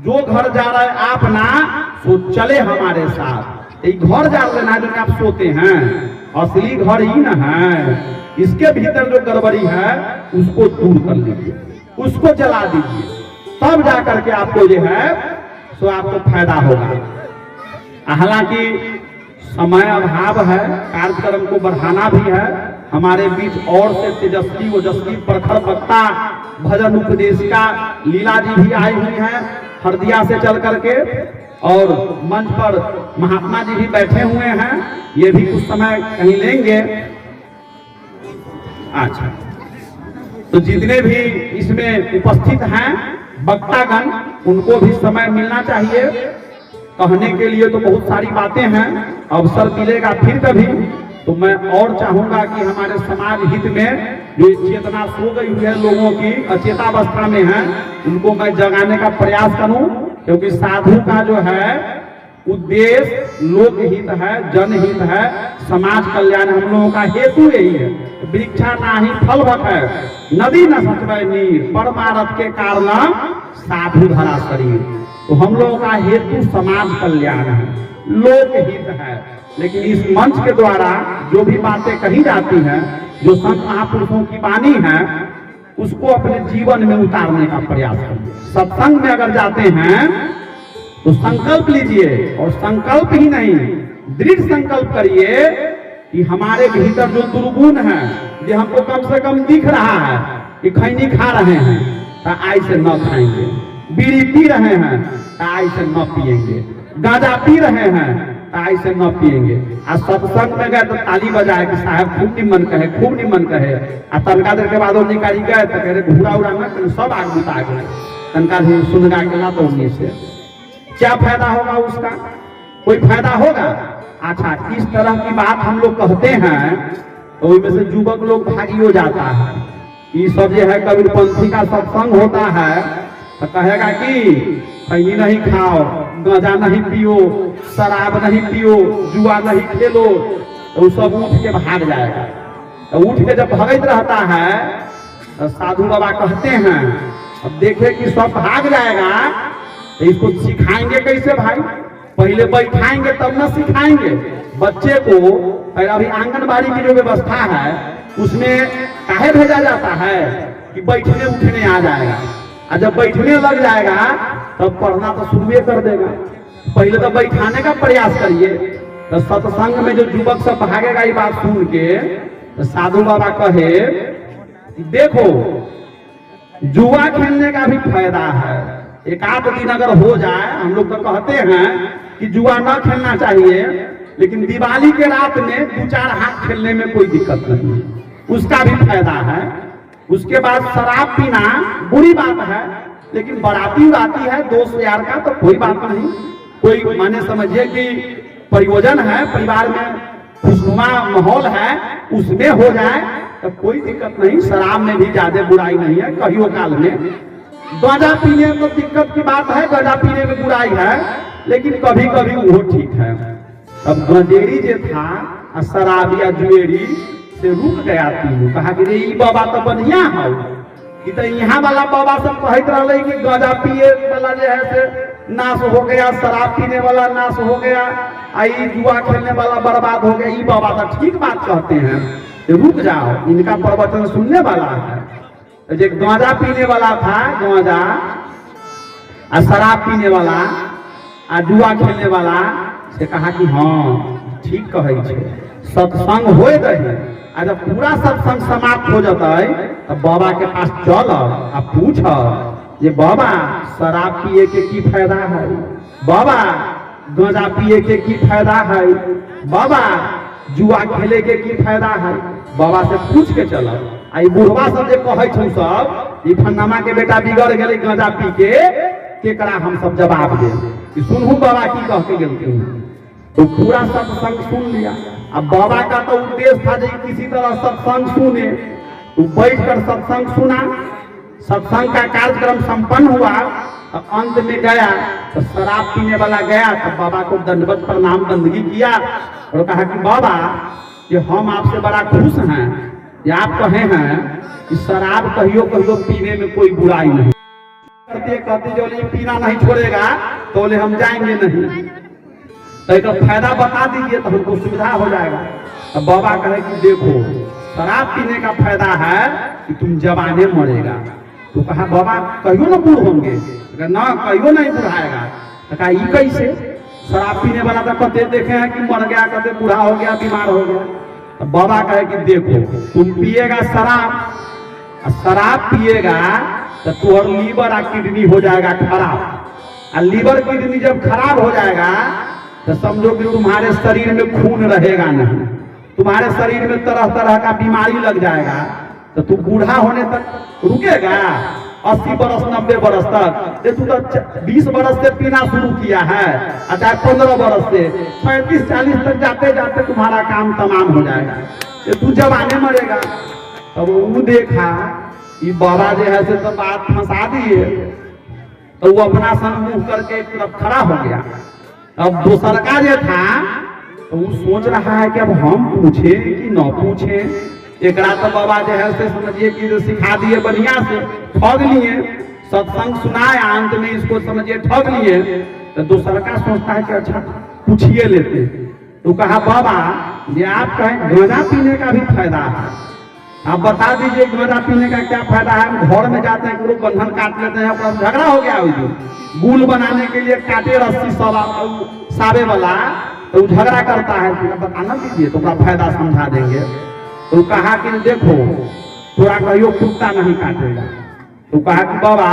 जो घर जा रहे आप ना सो चले हमारे साथ। एक घर जा लेना जो आप सोते हैं, असली घर ही ना है। इसके भीतर जो गड़बड़ी है उसको दूर कर लीजिए, उसको जला दीजिए, तब जाकर के आपको जो है सो आपको फायदा होगा। हालांकि समय अभाव है, कार्यक्रम को बढ़ाना भी है। हमारे बीच और से तेजस्वी ओजस्वी प्रखर वक्ता भजन उपदेशिका लीला जी भी आई हुई हैं हरदिया से चल करके, और मंच पर महात्मा जी भी बैठे हुए हैं। ये भी कुछ समय कहीं लेंगे। अच्छा, तो जितने भी इसमें उपस्थित हैं वक्तागण, उनको भी समय मिलना चाहिए। कहने के लिए तो बहुत सारी बातें हैं, अवसर मिलेगा फिर कभी। तो मैं और चाहूंगा कि हमारे समाज हित में जो चेतना सो गई हुई है, लोगों की अचेतावस्था में है, उनको मैं जगाने का प्रयास करूं। क्योंकि साधु का जो है उद्देश्य लोकहित है, जनहित है, समाज कल्याण हम लोगों का हेतु यही है। वृक्षा नाही फल है, नदी न सचवै नीर, परमारथ के कारण साधु धरा शरीर। तो हम लोगों का हेतु समाज कल्याण है, लोकहित है। लेकिन इस मंच के द्वारा जो भी बातें कही जाती हैं, जो संत महापुरुषों की वाणी है, उसको अपने जीवन में उतारने का प्रयास करिए। सत्संग में अगर जाते हैं तो संकल्प लीजिए, और संकल्प ही नहीं, दृढ़ संकल्प करिए कि हमारे भीतर जो दुर्गुण है, जो हमको कम से कम दिख रहा है कि खैनी खा रहे हैं तो आई से न खाएंगे, बीड़ी पी रहे हैं तो आई से न पिएंगे, गांजा पी रहे हैं आई से न पिएंगे। आज सत्संग में गए तो ताली बजाए कि साहब खूब निमन कहे, खूब निमन कहे। आ तनका देर के बाद निकाली गए तो कह रहे घूरा उड़ा में सब आग बुता गए, तनका सुनगा गेला तो उन्हीं से क्या फायदा होगा उसका? कोई फायदा होगा? अच्छा, इस तरह की बात हम लोग कहते हैं तो उसमें से युवक लोग भागियो जाता है। ये सब जो है कबीरपंथी का सत्संग होता है तो कहेगा कि खैनी नहीं खाओ, गांजा नहीं पियो, शराब नहीं पियो, जुआ नहीं खेलो, तो सब उठ के भाग जाएगा। तो उठ के जब भगत रहता है तो साधु बाबा कहते हैं अब देखे कि सब भाग जाएगा तो इसको सिखाएंगे कैसे भाई? पहले बैठाएंगे तब न सिखाएंगे बच्चे को। और अभी आंगनबाड़ी की जो व्यवस्था है उसमें काहे भेजा जाता है कि बैठने उठने आ जाएगा, और जब बैठने लग जाएगा तब पढ़ना तो शुरू कर देगा। पहले तो बैठाने का प्रयास करिए। तो सत्संग में जो युवक सब भागेगा ये बात सुन के, तो साधु बाबा कहे देखो जुआ खेलने का भी फायदा है। एक आध दिन अगर हो जाए, हम लोग तो कहते हैं कि जुआ न खेलना चाहिए, लेकिन दिवाली के रात में 2-4 हाथ खेलने में कोई दिक्कत नहीं है, उसका भी फायदा है। उसके बाद शराब पीना बुरी बात है, लेकिन बराती उराती है दोस्त यार का तो कोई बात नहीं। कोई माने समझिए कि प्रयोजन है, परिवार में खुशनुमा माहौल है, उसमें हो जाए तो कोई दिक्कत नहीं। शराब में भी ज्यादा बुराई नहीं है कहियो काल में। गांजा पीने तो दिक्कत की बात है, गांजा पीने में बुराई है, लेकिन कभी कभी वो ठीक है। अब गंजेरी जो था शराब या जुएरी से रुक गया तीनों, कहा कि रे बाबा तो बढ़िया है। तो यहाँ वाला बाबा सब कहते रहे कि गांजा पिए वाला जो है से नाश हो गया, शराब पीने वाला नाश हो गया, आई जुआ खेलने वाला बर्बाद हो गया। ये बाबा तो ठीक बात कहते हैं, रुक जाओ, इनका प्रवचन सुनने वाला है। तो जो गांजा पीने वाला था, गांजा और शराब पीने वाला और जुआ खेलने वाला से कहा कि हाँ ठीक कहे छे, सत्संग होए रहे। जब पूरा सत्संग समाप्त हो जाता है तो बाबा के पास चल आ पूछ ये बाबा शराब पिए के की फायदा है, बाबा गांजा पिए के की फायदा है, बाबा जुआ खेले के की फायदा है। बाबा से पूछ के चलो, आई बुढ़वा सब जे कहै छौ सब ई फन्नामा के बेटा बिगड़ गेलै गांजा पी के केकरा हम सब जवाब दे कि सुनहु बाबा की कह के गेलखिन। तो पूरा सत्संग सुन लिया। अब बाबा का तो उद्देश्य था कि किसी तरह सत्संग सुने, तो बैठकर सत्संग सुना। सत्संग का कार्यक्रम संपन्न हुआ। तो अंत में गया तो शराब पीने वाला गया तो बाबा को दंडवत प्रणाम बंदगी किया और कहा कि बाबा ये हम आपसे बड़ा खुश हैं, ये आप कहे हैं कि शराब कहियो कहियो पीने में कोई बुराई नहीं। करते कहते जो ये पीना नहीं छोड़ेगा तो ले हम जाएंगे नहीं, तो एक फायदा बता दीजिए तो हमको सुविधा हो जाएगा। तो बाबा कहे कि देखो शराब पीने का फायदा है कि तुम जवाने मरेगा। तो कहा बाबा कहियो ना बूढ़ होंगे, ना कहियो नहीं बुढ़ाएगा। तो कहा ये कैसे, शराब पीने वाला तो कहते देखे हैं कि मर गया, कहते बूढ़ा हो गया, बीमार हो गया। तो बाबा कहे कि देखो तुम पिएगा शराब, शराब पिएगा तो तुम्हारा लीवर और किडनी हो जाएगा खराब, और लीवर किडनी जब खराब हो जाएगा तो समझो कि तुम्हारे शरीर में खून रहेगा नहीं, तुम्हारे शरीर में तरह तरह का बीमारी लग जाएगा। तो तू बूढ़ा होने तक रुकेगा 80 बरस 90 बरस तक? तू तो 20 बरस से पीना शुरू किया है, अच्छा 15 बरस से 35-40 तक जाते जाते तुम्हारा काम तमाम हो जाएगा, तू जवाने मरेगा। तब वो देखा कि बाबा जो है से तो बात फंसा दिए, तो वो अपना सन मुंह करके एक तरफ खड़ा हो गया। अब दूसर का जो था तो वो सोच रहा है कि अब हम पूछे कि न पूछे। एक रात तो बाबा जो है से समझिए कि जो सिखा दिए बढ़िया से, ठग लिए, सत्संग सुनाए, अंत में इसको समझिए ठग लिए। तो दूसर का सोचता है कि अच्छा पूछिए लेते। तो कहा बाबा ये आप कहें गांजा पीने का भी फायदा है, आप बता दीजिए गांजा पीने का क्या फायदा है। हम घर में जाते हैं लोग बंधन काट लेते हैं, अपना झगड़ा हो गया हुई गुल बनाने के लिए काटे रस्सी सावे वाला, तो झगड़ा करता है, बताना दीजिए तो फायदा समझा देंगे। तो कहा कि देखो थोड़ा कहियो कुत्ता नहीं काटेगा। तो कहा कि बाबा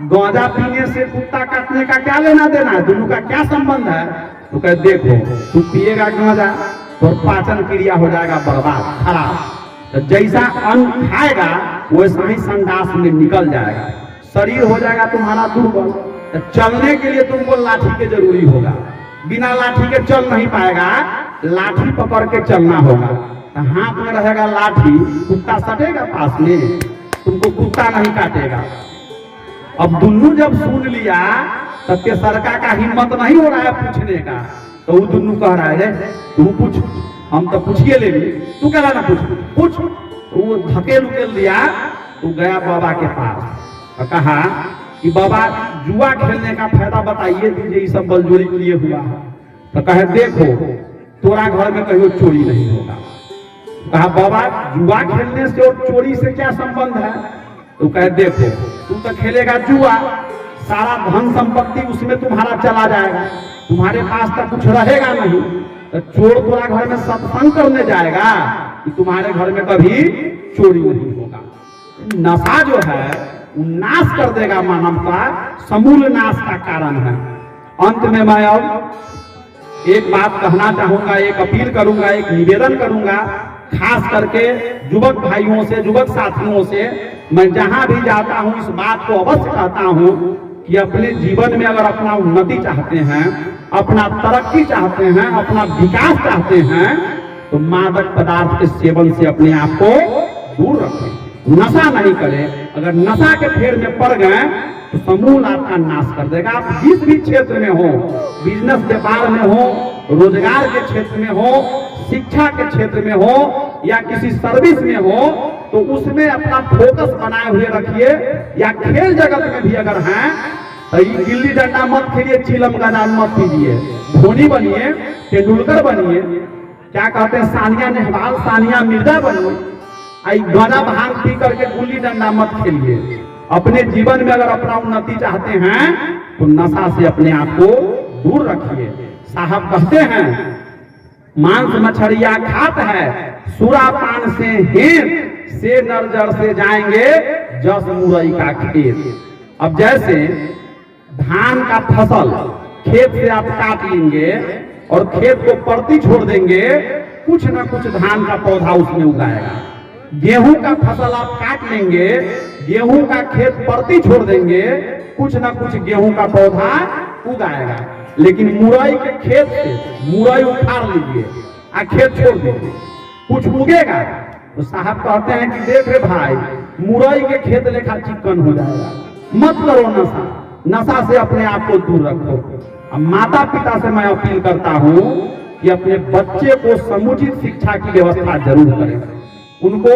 गांजा पीने से कुत्ता काटने का क्या लेना देना है, दोनों का क्या संबंध है? तो कहे देखो तू पिएगा गांजा तो पाचन क्रिया हो जाएगा बर्बाद, खराब, तो जैसा अन्न खाएगा वैसा ही संडास में निकल जाएगा, शरीर हो जाएगा तुम्हारा दुर्बल। तो चलने के लिए तुमको लाठी के जरूरी होगा, बिना लाठी के चल नहीं पाएगा, लाठी पकड़ के चलना होगा। तो हाथ में रहेगा लाठी, कुत्ता सटेगा पास में, तुमको कुत्ता नहीं काटेगा। अब दुन्नू जब सुन लिया तब के सरकार का हिम्मत नहीं हो रहा है पूछने का। तो वो दुन्नू कह रहा है तू पूछ, हम तो पूछिए ले, तू कह रहा ना पूछ। तो वो धकेल उकेल दिया। तो गया बाबा के पास और कहा कि बाबा जुआ खेलने का फायदा बताइए दीजिए, ये सब बलजोरी किए हुआ है। तो कहे देखो तोरा घर में कहियो चोरी नहीं होगा। कहा बाबा जुआ खेलने से और चोरी से क्या संबंध है? तो कहे देखो तू तो खेलेगा जुआ, सारा धन संपत्ति उसमें तुम्हारा चला जाएगा, तुम्हारे पास तो कुछ रहेगा नहीं। तो चोर तोरा घर में सत्संग करने जाएगा कि तुम्हारे घर में कभी चोरी नहीं होगा। नशा जो है वो नाश कर देगा मानव का, समूल नाश का कारण है। अंत में मैं अब एक बात कहना चाहूंगा, एक अपील करूंगा, एक निवेदन करूंगा, खास करके युवक भाइयों से, युवक साथियों से। मैं जहां भी जाता हूं इस बात को अवश्य कहता हूं कि अपने जीवन में अगर अपना उन्नति चाहते हैं, अपना तरक्की चाहते हैं, अपना विकास चाहते हैं, तो मादक पदार्थ के सेवन से अपने आप को दूर रखें, नशा नहीं करें। अगर नशा के फेर में पड़ गए तो समूल आपका नाश कर देगा। आप जिस भी क्षेत्र में हो, बिजनेस व्यापार में हो, रोजगार के क्षेत्र में हो, शिक्षा के क्षेत्र में हो या किसी सर्विस में हो, तो उसमें अपना फोकस बनाए हुए रखिए। या खेल जगत में भी अगर हैं तो गिल्ली डंडा मत खेलिए, चिलम गाना मत कीजिए, धोनी बनिए, तेंदुलकर बनिए, क्या कहते हैं सानिया नेहवाल, सानिया मिर्जा बनिए। आई गाना भांग पी करके गुल्ली डंडा मत खेलिए। अपने जीवन में अगर अपना उन्नति चाहते हैं तो नशा से अपने आप को दूर रखिए। साहब कहते हैं मांस मछलिया खात है, सुरा पान से हेत, से नर जड़ से जाएंगे जस मुरई का खेत। अब जैसे धान का फसल खेत से आप काट लेंगे और खेत को परती छोड़ देंगे, कुछ न कुछ धान का पौधा उसमें उगाएगा। गेहूं का फसल आप काट लेंगे, गेहूं का खेत परती छोड़ देंगे, कुछ ना कुछ गेहूं का पौधा उगाएगा। लेकिन मुरई के खेत से मुरई उखाड़ लीजिए आ खेत छोड़ दीजिए, कुछ उगेगा? तो साहब कहते हैं कि देख रे भाई, मुरई के खेत लेखा चिकन हो जाएगा। मत करो नशा, नशा से अपने आप को दूर रखो। अब माता पिता से मैं अपील करता हूँ कि अपने बच्चे को समुचित शिक्षा की व्यवस्था जरूर करें, उनको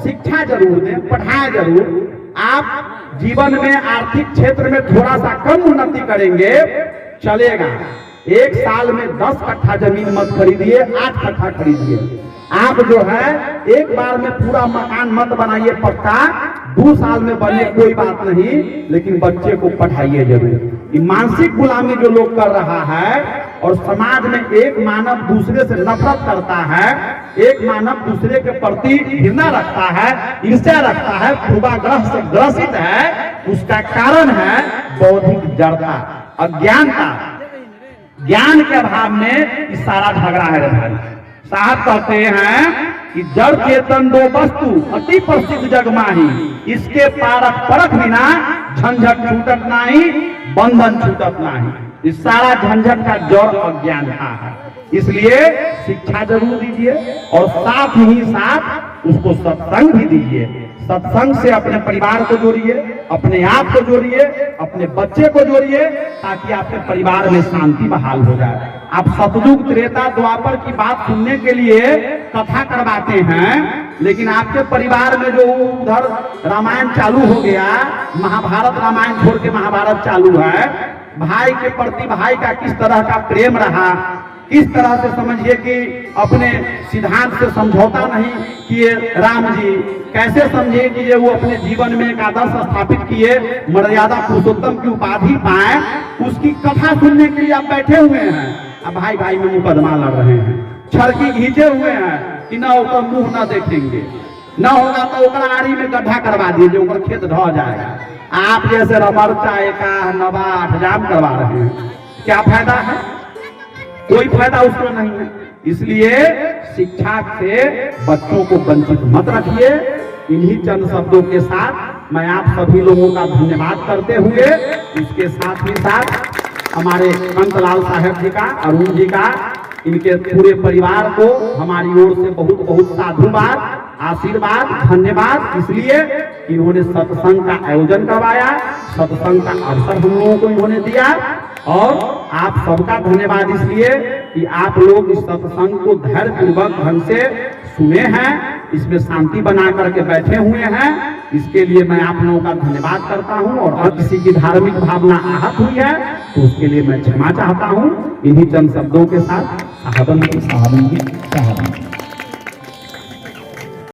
शिक्षा जरूर दें, पढ़ाएं जरूर। आप जीवन में आर्थिक क्षेत्र में थोड़ा सा कम उन्नति करेंगे चलेगा। एक साल में 10 कट्ठा जमीन मत खरीदिए, 8 कट्ठा खरीदिए। आप जो है एक बार में पूरा मकान मत बनाइए पक्का, 2 साल में बने कोई बात नहीं, लेकिन बच्चे को पढ़ाइए जरूर। ये मानसिक गुलामी जो लोग कर रहा है और समाज में एक मानव दूसरे से नफरत करता है, एक मानव दूसरे के प्रति घृणा रखता है, ईर्ष्या रखता है, पूर्वाग्रह से ग्रसित है, उसका कारण है बौद्धिक जड़ता, अज्ञानता। ज्ञान के अभाव में ये सारा झगड़ा है रे भाई। साहब कहते हैं कि जड़ चेतन दो वस्तु अति प्रसिद्ध जग माही, इसके पारक परख बिना झंझट छूटत नाही, बंधन छूटत नाही। इस सारा झंझट का जड़ अज्ञानता है। इसलिए शिक्षा जरूर दीजिए और साथ ही साथ उसको सत्संग भी दीजिए। सत्संग से अपने परिवार को जोड़िए, अपने आप को जोड़िए, अपने बच्चे को जोड़िए, ताकि आपके परिवार में शांति बहाल हो जाए। आप सतयुग त्रेता द्वापर की बात सुनने के लिए कथा करवाते हैं, लेकिन आपके परिवार में जो उधर रामायण चालू हो गया, महाभारत रामायण छोड़ के महाभारत चालू है, भाई के प्रति भाई का किस तरह का प्रेम रहा, किस तरह से समझिए कि अपने सिद्धांत से समझौता नहीं किए राम जी, कैसे समझिए कि ये वो अपने जीवन में एक आदर्श स्थापित किए, मर्यादा पुरुषोत्तम की उपाधि पाए, उसकी कथा सुनने के लिए आप बैठे हुए हैं। अब भाई भाई में मुकदमा लड़ रहे हैं, छड़की घींचे हुए हैं कि न उसका मुंह न देखेंगे, न होगा तो ओकरा आरी में गड्ढा करवा दीजिए, ओकर खेत ढह जाएगा। आप जैसे रमरचा एका नवा हजाम करवा रहे हैं, क्या फायदा है? कोई फायदा उसको नहीं है। इसलिए शिक्षा से बच्चों को वंचित मत रखिए। इन्हीं चंद शब्दों के साथ मैं आप सभी लोगों का धन्यवाद करते हुए, इसके साथ ही साथ हमारे कंतलाल साहब जी का, अरुण जी का, इनके पूरे परिवार को हमारी ओर से बहुत बहुत साधुवाद, आशीर्वाद, धन्यवाद। इसलिए इन्होंने सत्संग का आयोजन करवाया, सत्संग का अवसर हम लोगों को इन्होंने दिया, और आप सबका धन्यवाद इसलिए कि आप लोग इस सत्संग को धैर्य पूर्वक ढंग से सुने हैं, इसमें शांति बना करके बैठे हुए हैं। इसके लिए मैं आप लोगों का धन्यवाद करता हूं, और अगर किसी की धार्मिक भावना आहत हुई है तो उसके लिए मैं क्षमा चाहता हूं। इन्हीं चंद शब्दों के साथ साहबन की साहबन की साहबन।